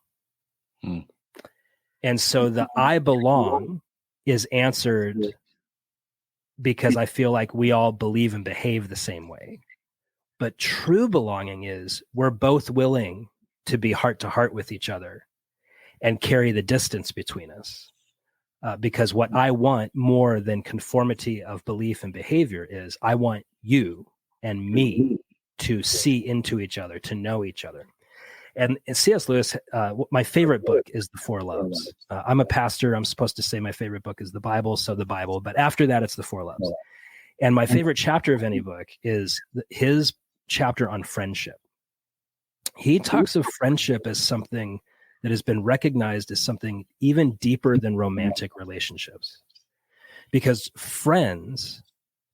And so the I belong is answered because I feel like we all believe and behave the same way. But true belonging is we're both willing to be heart to heart with each other and carry the distance between us. Because what I want more than conformity of belief and behavior is I want you and me to see into each other, to know each other. And C.S. Lewis, my favorite book is The Four Loves. I'm a pastor. I'm supposed to say my favorite book is the Bible, so the Bible. But after that, it's The Four Loves. And my favorite chapter of any book is his chapter on friendship. He talks of friendship as something that has been recognized as something even deeper than romantic relationships. Because friends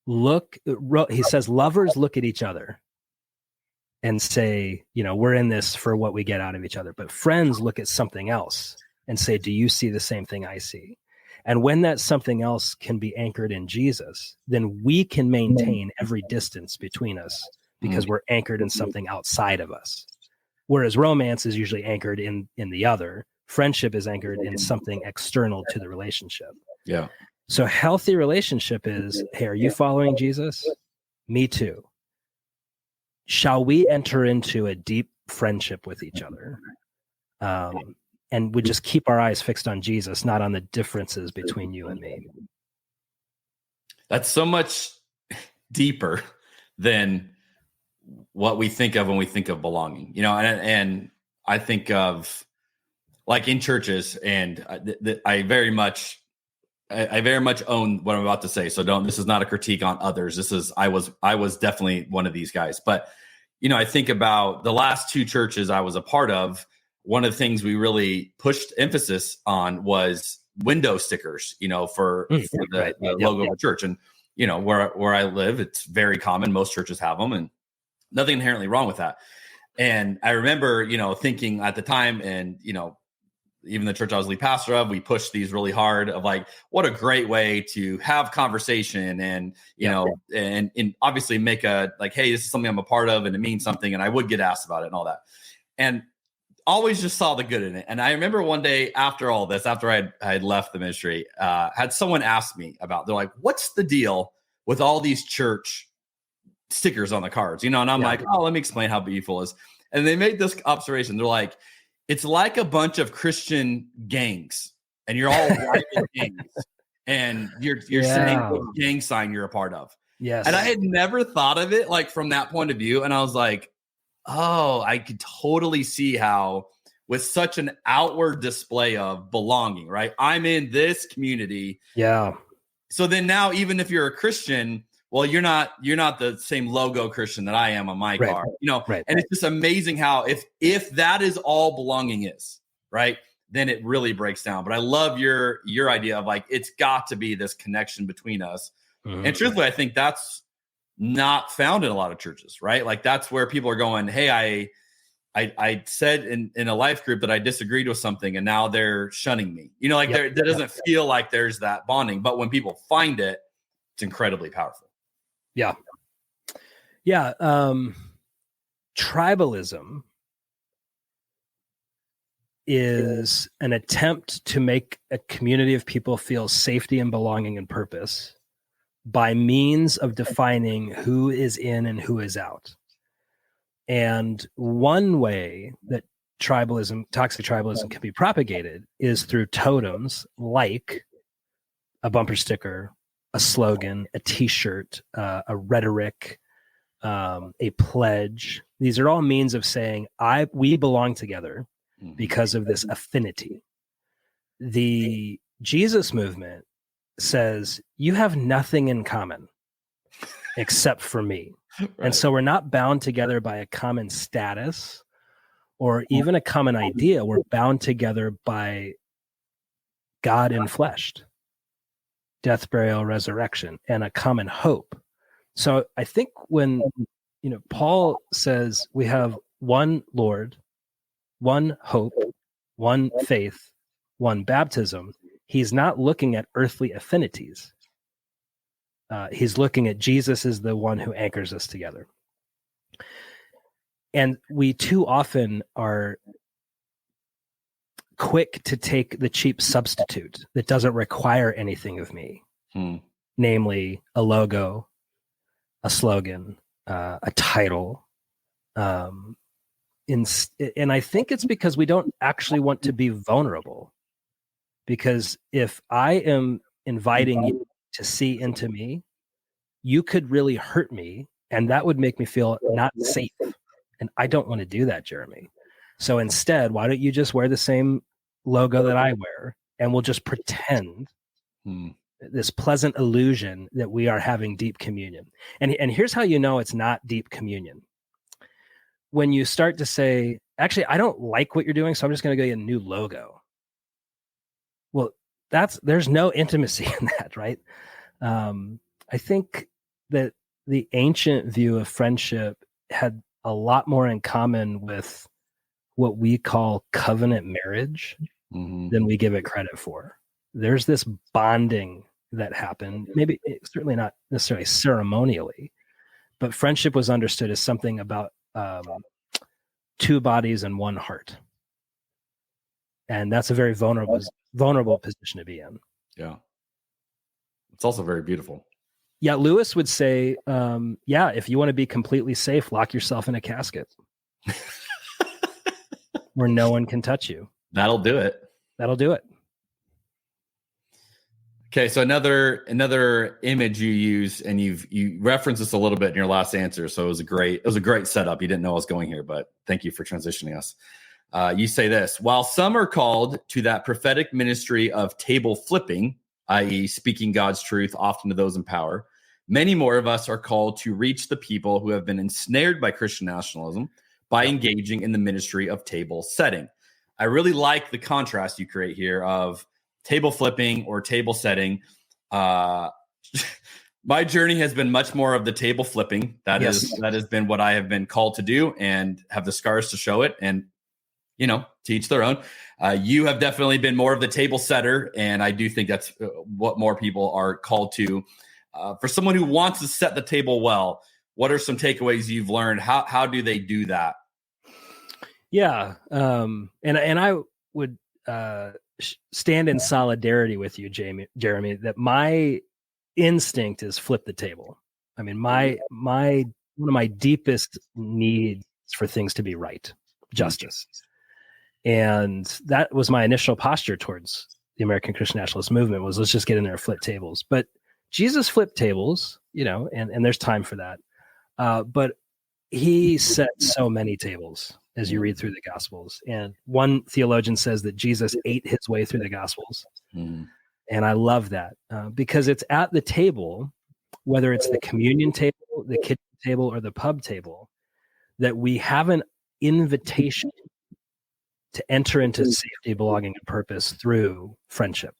he says, lovers look at each other and say, we're in this for what we get out of each other. But friends look at something else and say, do you see the same thing I see? And when that something else can be anchored in Jesus, then we can maintain every distance between us because we're anchored in something outside of us. Whereas romance is usually anchored in the other. Friendship is anchored in something external to the relationship. Yeah. So healthy relationship is, hey, are you following Jesus? Me too. Shall we enter into a deep friendship with each other? And we just keep our eyes fixed on Jesus, not on the differences between you and me. That's so much deeper than what we think of when we think of belonging, and I think of like in churches, and I very much own what I'm about to say. So this is not a critique on others. I was definitely one of these guys, but I think about the last 2 churches I was a part of. One of the things we really pushed emphasis on was window stickers, for the logo of the church. And, where I live, it's very common. Most churches have them, and nothing inherently wrong with that. And I remember, thinking at the time, and, even the church I was lead pastor of, we pushed these really hard of like, what a great way to have conversation and, and obviously make a, like, hey, this is something I'm a part of and it means something. And I would get asked about it and all that. And always just saw the good in it. And I remember one day after all this, after I had left the ministry, had someone ask me they're like, what's the deal with all these church stickers on the cards, and I'm like, oh, let me explain how beautiful it is. And they made this observation. They're like, it's like a bunch of Christian gangs, and you're all rival gangs, and you're saying what gang sign you're a part of. Yes. And I had never thought of it like from that point of view. And I was like, oh, I could totally see how with such an outward display of belonging, right? I'm in this community. Yeah. So then now, even if you're a Christian, well, you're not the same logo Christian that I am on my car, and it's just amazing how if that is all belonging is, right, then it really breaks down. But I love your idea of like, it's got to be this connection between us. Mm-hmm. And truthfully, I think that's not found in a lot of churches, right? Like that's where people are going, hey, I said in a life group that I disagreed with something and now they're shunning me, that doesn't feel like there's that bonding. But when people find it, it's incredibly powerful. Yeah. Yeah. Tribalism is an attempt to make a community of people feel safety and belonging and purpose by means of defining who is in and who is out. And one way that toxic tribalism can be propagated is through totems like a bumper sticker, a slogan, a t-shirt, a rhetoric, a pledge. These are all means of saying we belong together because of this affinity. the Jesus movement says you have nothing in common except for me. Right. And so we're not bound together by a common status or even a common idea. We're bound together by God enfleshed, death, burial, resurrection, and a common hope. So I think when, Paul says we have one Lord, one hope, one faith, one baptism, he's not looking at earthly affinities. He's looking at Jesus as the one who anchors us together. And we too often are quick to take the cheap substitute that doesn't require anything of me, namely a logo, a slogan, a title. And I think it's because we don't actually want to be vulnerable. Because if I am inviting you to see into me, you could really hurt me, and that would make me feel not safe. And I don't want to do that, Jeremy. So instead, why don't you just wear the same logo that I wear, and we'll just pretend this pleasant illusion that we are having deep communion. And here's how you know it's not deep communion. When you start to say, actually, I don't like what you're doing, so I'm just going to go get a new logo. Well, there's no intimacy in that, right? I think that the ancient view of friendship had a lot more in common with what we call covenant marriage than we give it credit for. There's this bonding that happened, maybe certainly not necessarily ceremonially, but friendship was understood as something about two bodies and one heart. And that's a very vulnerable position to be in. Yeah. It's also very beautiful. Yeah. Lewis would say, if you want to be completely safe, lock yourself in a casket where no one can touch you. That'll do it. Okay. So another image you use, and you referenced this a little bit in your last answer. So it was a great setup. You didn't know I was going here, but thank you for transitioning us. You say this: while some are called to that prophetic ministry of table flipping, i.e. speaking God's truth often to those in power, many more of us are called to reach the people who have been ensnared by Christian nationalism by engaging in the ministry of table setting. I really like the contrast you create here of table flipping or table setting. My journey has been much more of the table flipping. That has been what I have been called to do and have the scars to show it. And to each their own. You have definitely been more of the table setter, and I do think that's what more people are called to. For someone who wants to set the table well, what are some takeaways you've learned? How do they do that? Yeah, and I would stand in solidarity with you, Jeremy. That my instinct is flip the table. I mean, my one of my deepest needs for things to be right, justice. And that was my initial posture towards the American Christian Nationalist movement was let's just get in there and flip tables. But Jesus flipped tables, and there's time for that. But he set so many tables as you read through the Gospels. And one theologian says that Jesus ate his way through the Gospels. And I love that because it's at the table, whether it's the communion table, the kitchen table, or the pub table, that we have an invitation to enter into safety, belonging, and purpose through friendship.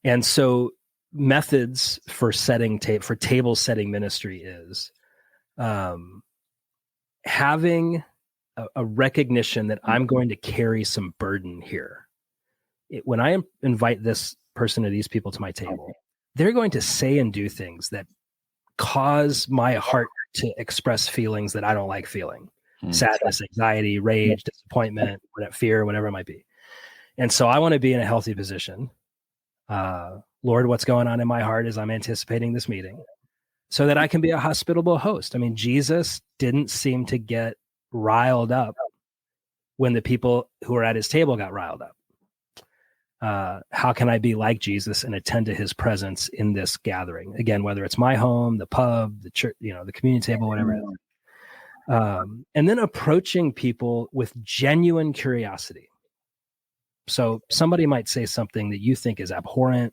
And so methods for for table setting ministry is having a recognition that I'm going to carry some burden here. When I invite this person or these people to my table, they're going to say and do things that cause my heart to express feelings that I don't like feeling. Sadness, anxiety, rage, disappointment, fear, whatever it might be. And so I want to be in a healthy position. Lord, what's going on in my heart as I'm anticipating this meeting so that I can be a hospitable host. I mean, Jesus didn't seem to get riled up when the people who were at his table got riled up. How can I be like Jesus and attend to his presence in this gathering? Again, whether it's my home, the pub, the church, the communion table, whatever it is. And then approaching people with genuine curiosity. So somebody might say something that you think is abhorrent,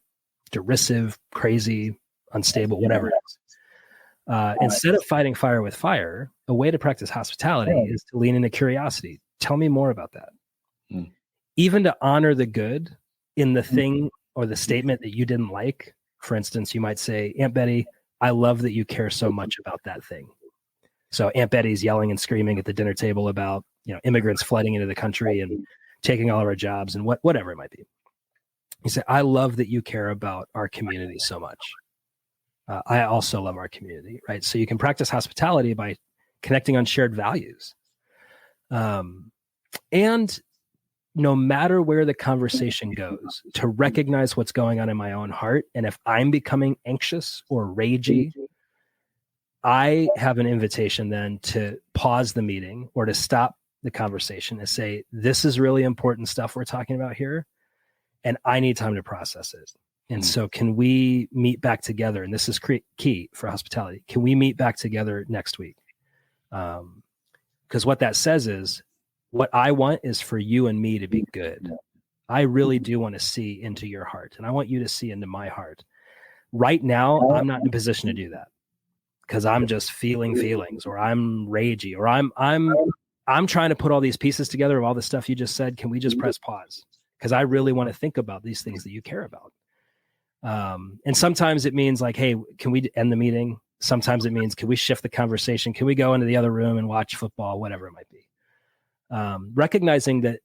derisive, crazy, unstable, whatever it is. Instead of fighting fire with fire, a way to practice hospitality is to lean into curiosity. Tell me more about that. Even to honor the good in the thing or the statement that you didn't like. For instance, you might say, Aunt Betty, I love that you care so much about that thing. So Aunt Betty's yelling and screaming at the dinner table about, immigrants flooding into the country and taking all of our jobs and whatever it might be. You say, I love that you care about our community so much. I also love our community, right? So you can practice hospitality by connecting on shared values. And no matter where the conversation goes, to recognize what's going on in my own heart. And if I'm becoming anxious or ragey, I have an invitation then to pause the meeting or to stop the conversation and say, this is really important stuff we're talking about here, and I need time to process it. And so can we meet back together? And this is key for hospitality. Can we meet back together next week? Because what that says is, what I want is for you and me to be good. I really do want to see into your heart, and I want you to see into my heart. Right now, I'm not in a position to do that because I'm just feeling feelings, or I'm ragey, or I'm trying to put all these pieces together of all the stuff you just said. Can we just press pause? Because I really want to think about these things that you care about. And sometimes it means like, hey, can we end the meeting? Sometimes it means, can we shift the conversation? Can we go into the other room and watch football, whatever it might be? Recognizing that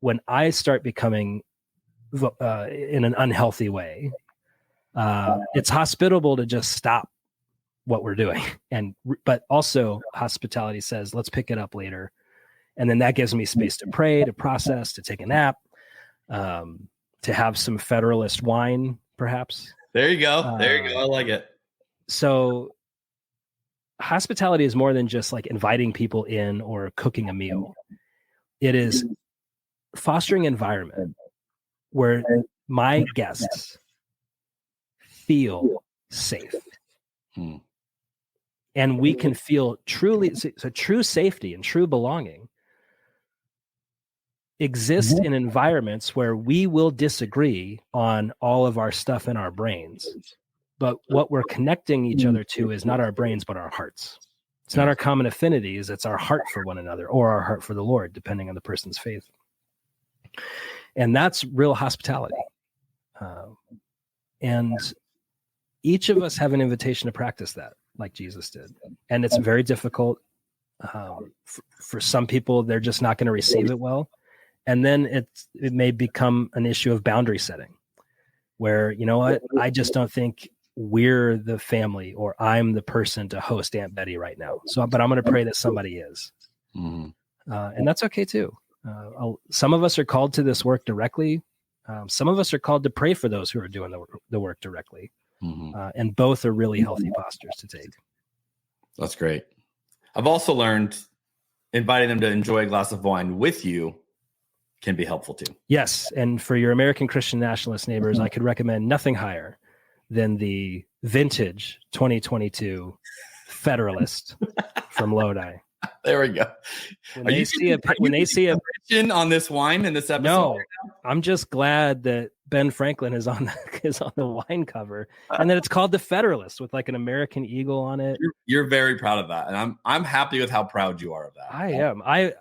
when I start becoming in an unhealthy way, it's hospitable to just stop what we're doing. But also hospitality says, let's pick it up later. And then that gives me space to pray, to process, to take a nap, to have some Federalist wine, perhaps. There you go. There you go. I like it. So hospitality is more than just like inviting people in or cooking a meal. It is fostering an environment where my guests feel safe. And we can feel so true safety and true belonging exist in environments where we will disagree on all of our stuff in our brains. But what we're connecting each other to is not our brains, but our hearts. It's not our common affinities. It's our heart for one another or our heart for the Lord, depending on the person's faith. And that's real hospitality. And each of us have an invitation to practice that, like Jesus did. And it's very difficult. For some people, they're just not going to receive it well. And then it may become an issue of boundary setting where, you know what, I just don't think we're the family or I'm the person to host Aunt Betty right now. But I'm going to pray that somebody is. And that's okay too. Some of us are called to this work directly. Some of us are called to pray for those who are doing the work directly. And both are really healthy postures to take. That's great. I've also learned inviting them to enjoy a glass of wine with you can be helpful too. Yes. And for your American Christian Nationalist neighbors, I could recommend nothing higher than the vintage 2022 Federalist from Lodi. There we go. When they see a on this wine in this episode, no, I'm just glad that Ben Franklin is on the wine cover, and that it's called the Federalist with like an American eagle on it. You're very proud of that, and I'm happy with how proud you are of that. I am. I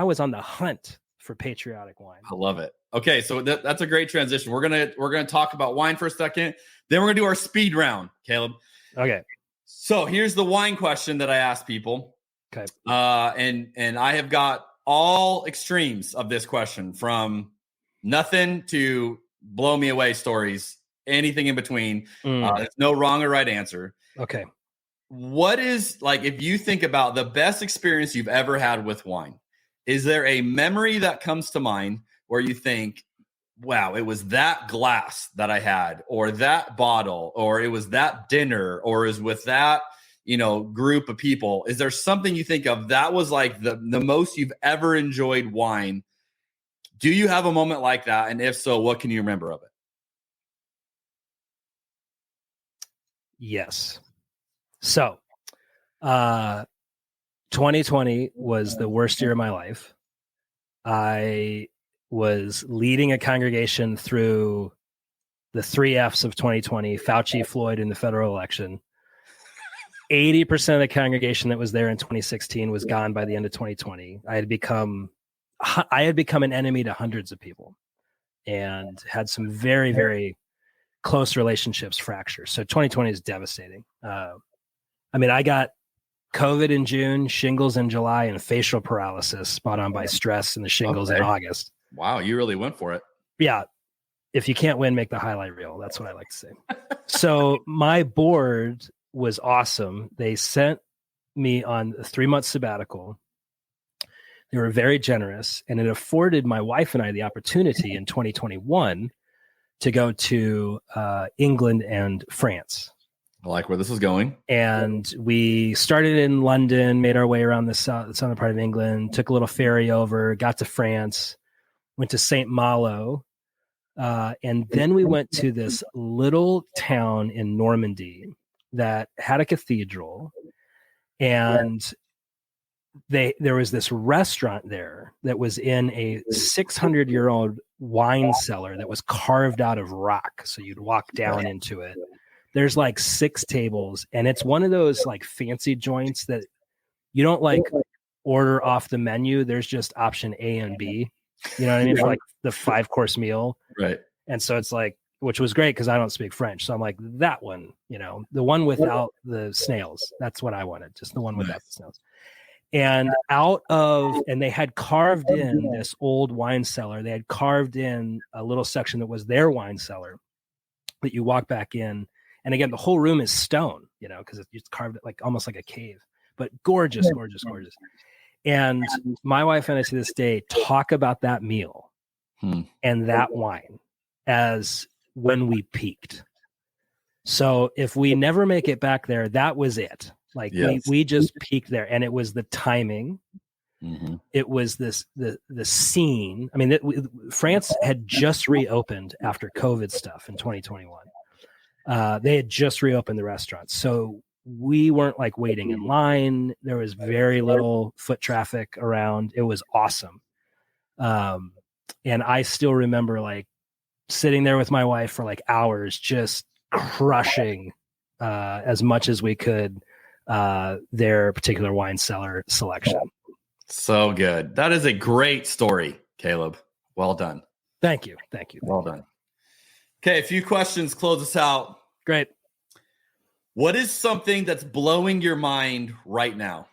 was on the hunt for patriotic wine. I love it. Okay, so that's a great transition. We're gonna talk about wine for a second, then we're gonna do our speed round, Caleb. Okay. So here's the wine question that I asked people. Okay. And I have got all extremes of this question, from nothing to blow me away stories, anything in between. There's no wrong or right answer. Okay. What is, like, if you think about the best experience you've ever had with wine, is there a memory that comes to mind where you think, wow, it was that glass that I had, or that bottle, or it was that dinner, or is with that, group of people? Is there something you think of that was like the most you've ever enjoyed wine? Do you have a moment like that? And if so, what can you remember of it? Yes. So, 2020 was the worst year of my life. I was leading a congregation through the 3 Fs of 2020, Fauci, Floyd, and the federal election. 80% of the congregation that was there in 2016 was gone by the end of 2020. I had become an enemy to hundreds of people and had some very, very close relationships fracture. So 2020 is devastating. I got COVID in June, shingles in July, and facial paralysis spot on by stress and the shingles in August. Wow, you really went for it. Yeah. If you can't win, make the highlight reel. That's what I like to say. So my board was awesome. They sent me on a 3-month sabbatical. They were very generous, and it afforded my wife and I the opportunity in 2021 to go to England and France. I like where this is going. And we started in London, made our way around the southern part of England, took a little ferry over, got to France, went to St. Malo, and then we went to this little town in Normandy that had a cathedral, and there was this restaurant there that was in a 600-year-old wine cellar that was carved out of rock. So you'd walk down into it. There's like 6 tables, and it's one of those like fancy joints that you don't like order off the menu. There's just option A and B. You know what I mean? For like the 5-course meal. Right. And so it's like, which was great because I don't speak French. So I'm like, that one, the one without the snails. That's what I wanted. Just the one without the snails. And and they had carved in this old wine cellar. They had carved in a little section that was their wine cellar that you walk back in. And again, the whole room is stone, because it's carved like almost like a cave, but gorgeous, gorgeous, gorgeous. And my wife and I to this day talk about that meal and that wine as when we peaked. So if we never make it back there, that was it. Like we just peaked there, and it was the timing. Mm-hmm. It was the scene. I mean, France had just reopened after COVID stuff in 2021. They had just reopened the restaurants, so we weren't like waiting in line. There was very little foot traffic around. It was awesome. And I still remember like sitting there with my wife for like hours, just crushing as much as we could their particular wine cellar selection. So good. That is a great story, Caleb. Well done. Thank you. Well done. Okay, a few questions. Close us out. Great. What is something that's blowing your mind right now?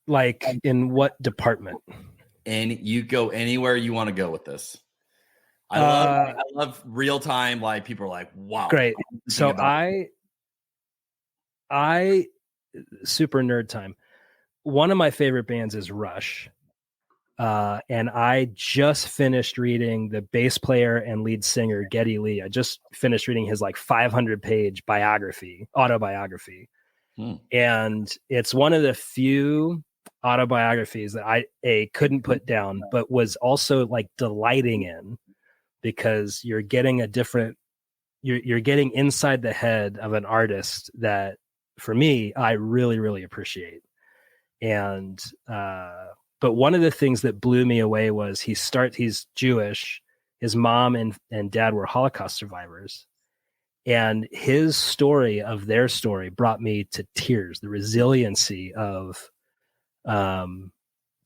Like in what department? And you go anywhere you want to go with this. I love real time. Like people are like, wow. Great. So I super nerd time. One of my favorite bands is Rush. And I just finished reading the bass player and lead singer, Geddy Lee. I just finished reading his like 500-page autobiography. And it's one of the few autobiographies that I couldn't put down, but was also like delighting in, because you're getting you're getting inside the head of an artist that for me, I really, really appreciate. And, but one of the things that blew me away was he's Jewish. His mom and dad were Holocaust survivors. And his story of their story brought me to tears. The resiliency of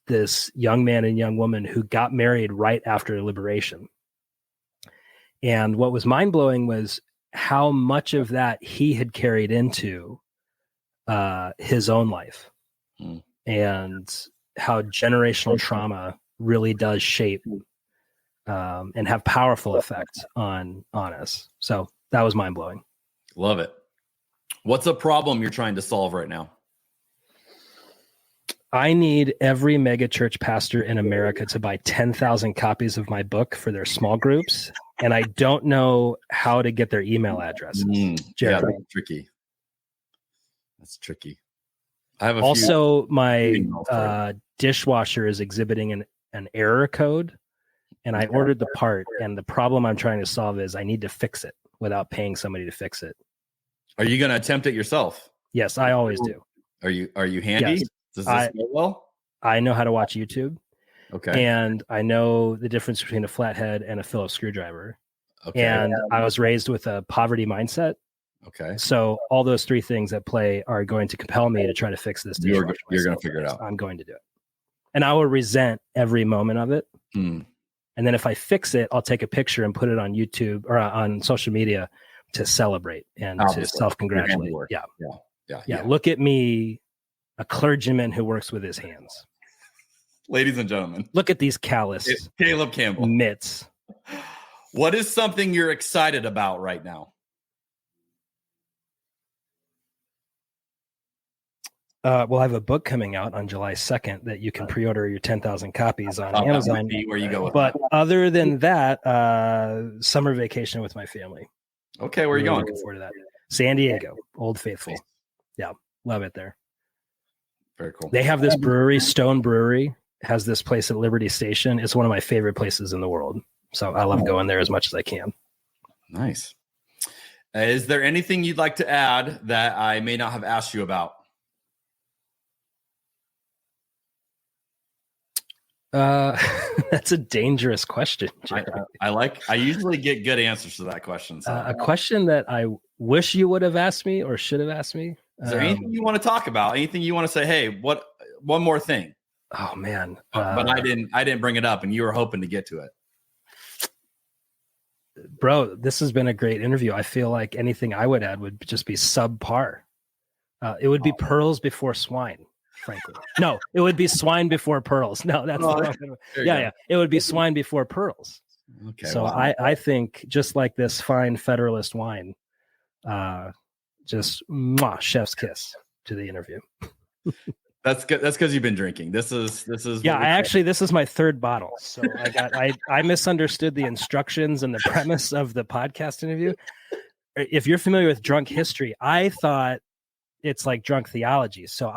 this young man and young woman who got married right after liberation. And what was mind-blowing was how much of that he had carried into his own life. And how generational trauma really does shape and have powerful effects on us. So that was mind-blowing. Love it. What's a problem you're trying to solve right now? I need every megachurch pastor in America to buy 10,000 copies of my book for their small groups. And I don't know how to get their email addresses. Yeah, that's tricky. That's tricky. I have my dishwasher is exhibiting an error code, and I ordered the part, and the problem I'm trying to solve is I need to fix it without paying somebody to fix it. Are you going to attempt it yourself? Yes, I always do. Are you handy? Yes. Does this go well? I know how to watch YouTube. Okay. And I know the difference between a flathead and a Phillips screwdriver. Okay. And I was raised with a poverty mindset. Okay. So all those three things at play are going to compel me to try to fix this. You're going to figure it out. I'm going to do it. And I will resent every moment of it. Mm. And then if I fix it, I'll take a picture and put it on YouTube or on social media to celebrate and to self-congratulate. Yeah. Look at me, a clergyman who works with his hands. Ladies and gentlemen, look at these calloused Caleb Campbell mitts. What is something you're excited about right now? Well, I have a book coming out on July 2nd that you can pre-order your 10,000 copies on Amazon. Where you go with but that. Other than that, summer vacation with my family. Okay, where are you going? Looking forward to that. San Diego, Old Faithful. Yeah, love it there. Very cool. They have this brewery, Stone Brewery, has this place at Liberty Station. It's one of my favorite places in the world. So I love going there as much as I can. Nice. Is there anything you'd like to add that I may not have asked you about? That's a dangerous question. I usually get good answers to that question. So. A question that I wish you would have asked me or should have asked me. Is there anything you want to talk about? Anything you want to say? Hey, one more thing. Oh man. But I didn't bring it up and you were hoping to get to it. Bro, this has been a great interview. I feel like anything I would add would just be subpar. It would be pearls before swine. Frankly, no, it would be swine before pearls. No, that's yeah. It would be swine before pearls. Okay. So wow. I think just like this fine Federalist wine, just chef's kiss to the interview. That's good. That's because you've been drinking. This is yeah. This is my third bottle. So I misunderstood the instructions and the premise of the podcast interview. If you're familiar with drunk history, I thought it's like drunk theology. So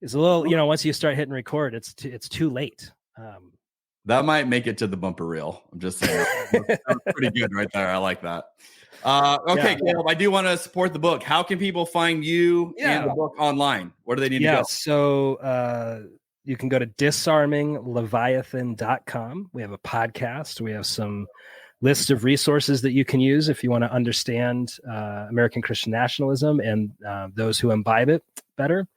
it's a little, once you start hitting record, it's too late. That might make it to the bumper reel. I'm just saying. That's pretty good right there. I like that. Okay, Caleb, I do want to support the book. How can people find you and the book online? Where do they need to go? So you can go to disarmingleviathan.com. We have a podcast. We have some list of resources that you can use if you want to understand American Christian nationalism and those who imbibe it better.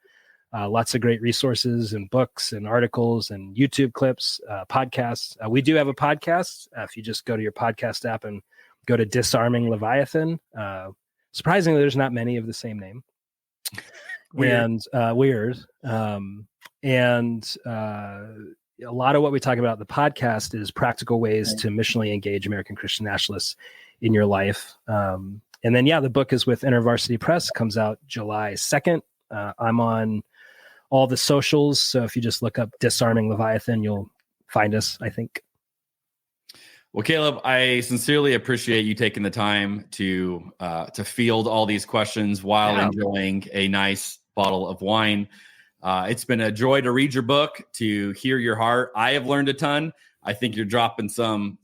Lots of great resources and books and articles and YouTube clips, podcasts. We do have a podcast. If you just go to your podcast app and go to Disarming Leviathan. Surprisingly, there's not many of the same name. Weird. And a lot of what we talk about in the podcast is practical ways to missionally engage American Christian nationalists in your life. And then, the book is with InterVarsity Press, comes out July 2nd. I'm on all the socials. So if you just look up Disarming Leviathan, you'll find us, I think. Well, Caleb, I sincerely appreciate you taking the time to field all these questions while enjoying a nice bottle of wine. It's been a joy to read your book, to hear your heart. I have learned a ton. I think you're dropping some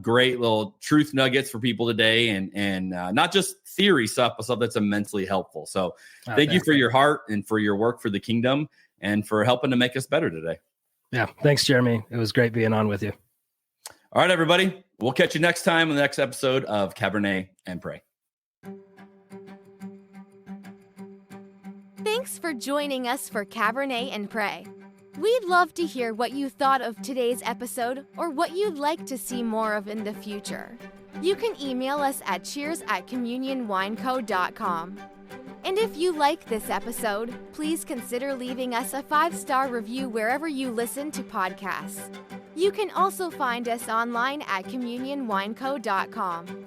great little truth nuggets for people today, and not just theory stuff, but stuff that's immensely helpful. So thank you for your heart and for your work for the kingdom and for helping to make us better today. Yeah. Thanks, Jeremy. It was great being on with you. All right, everybody. We'll catch you next time in the next episode of Cabernet and Pray. Thanks for joining us for Cabernet and Pray. We'd love to hear what you thought of today's episode or what you'd like to see more of in the future. You can email us at cheers@communionwineco.com. And if you like this episode, please consider leaving us a 5-star review wherever you listen to podcasts. You can also find us online at communionwineco.com.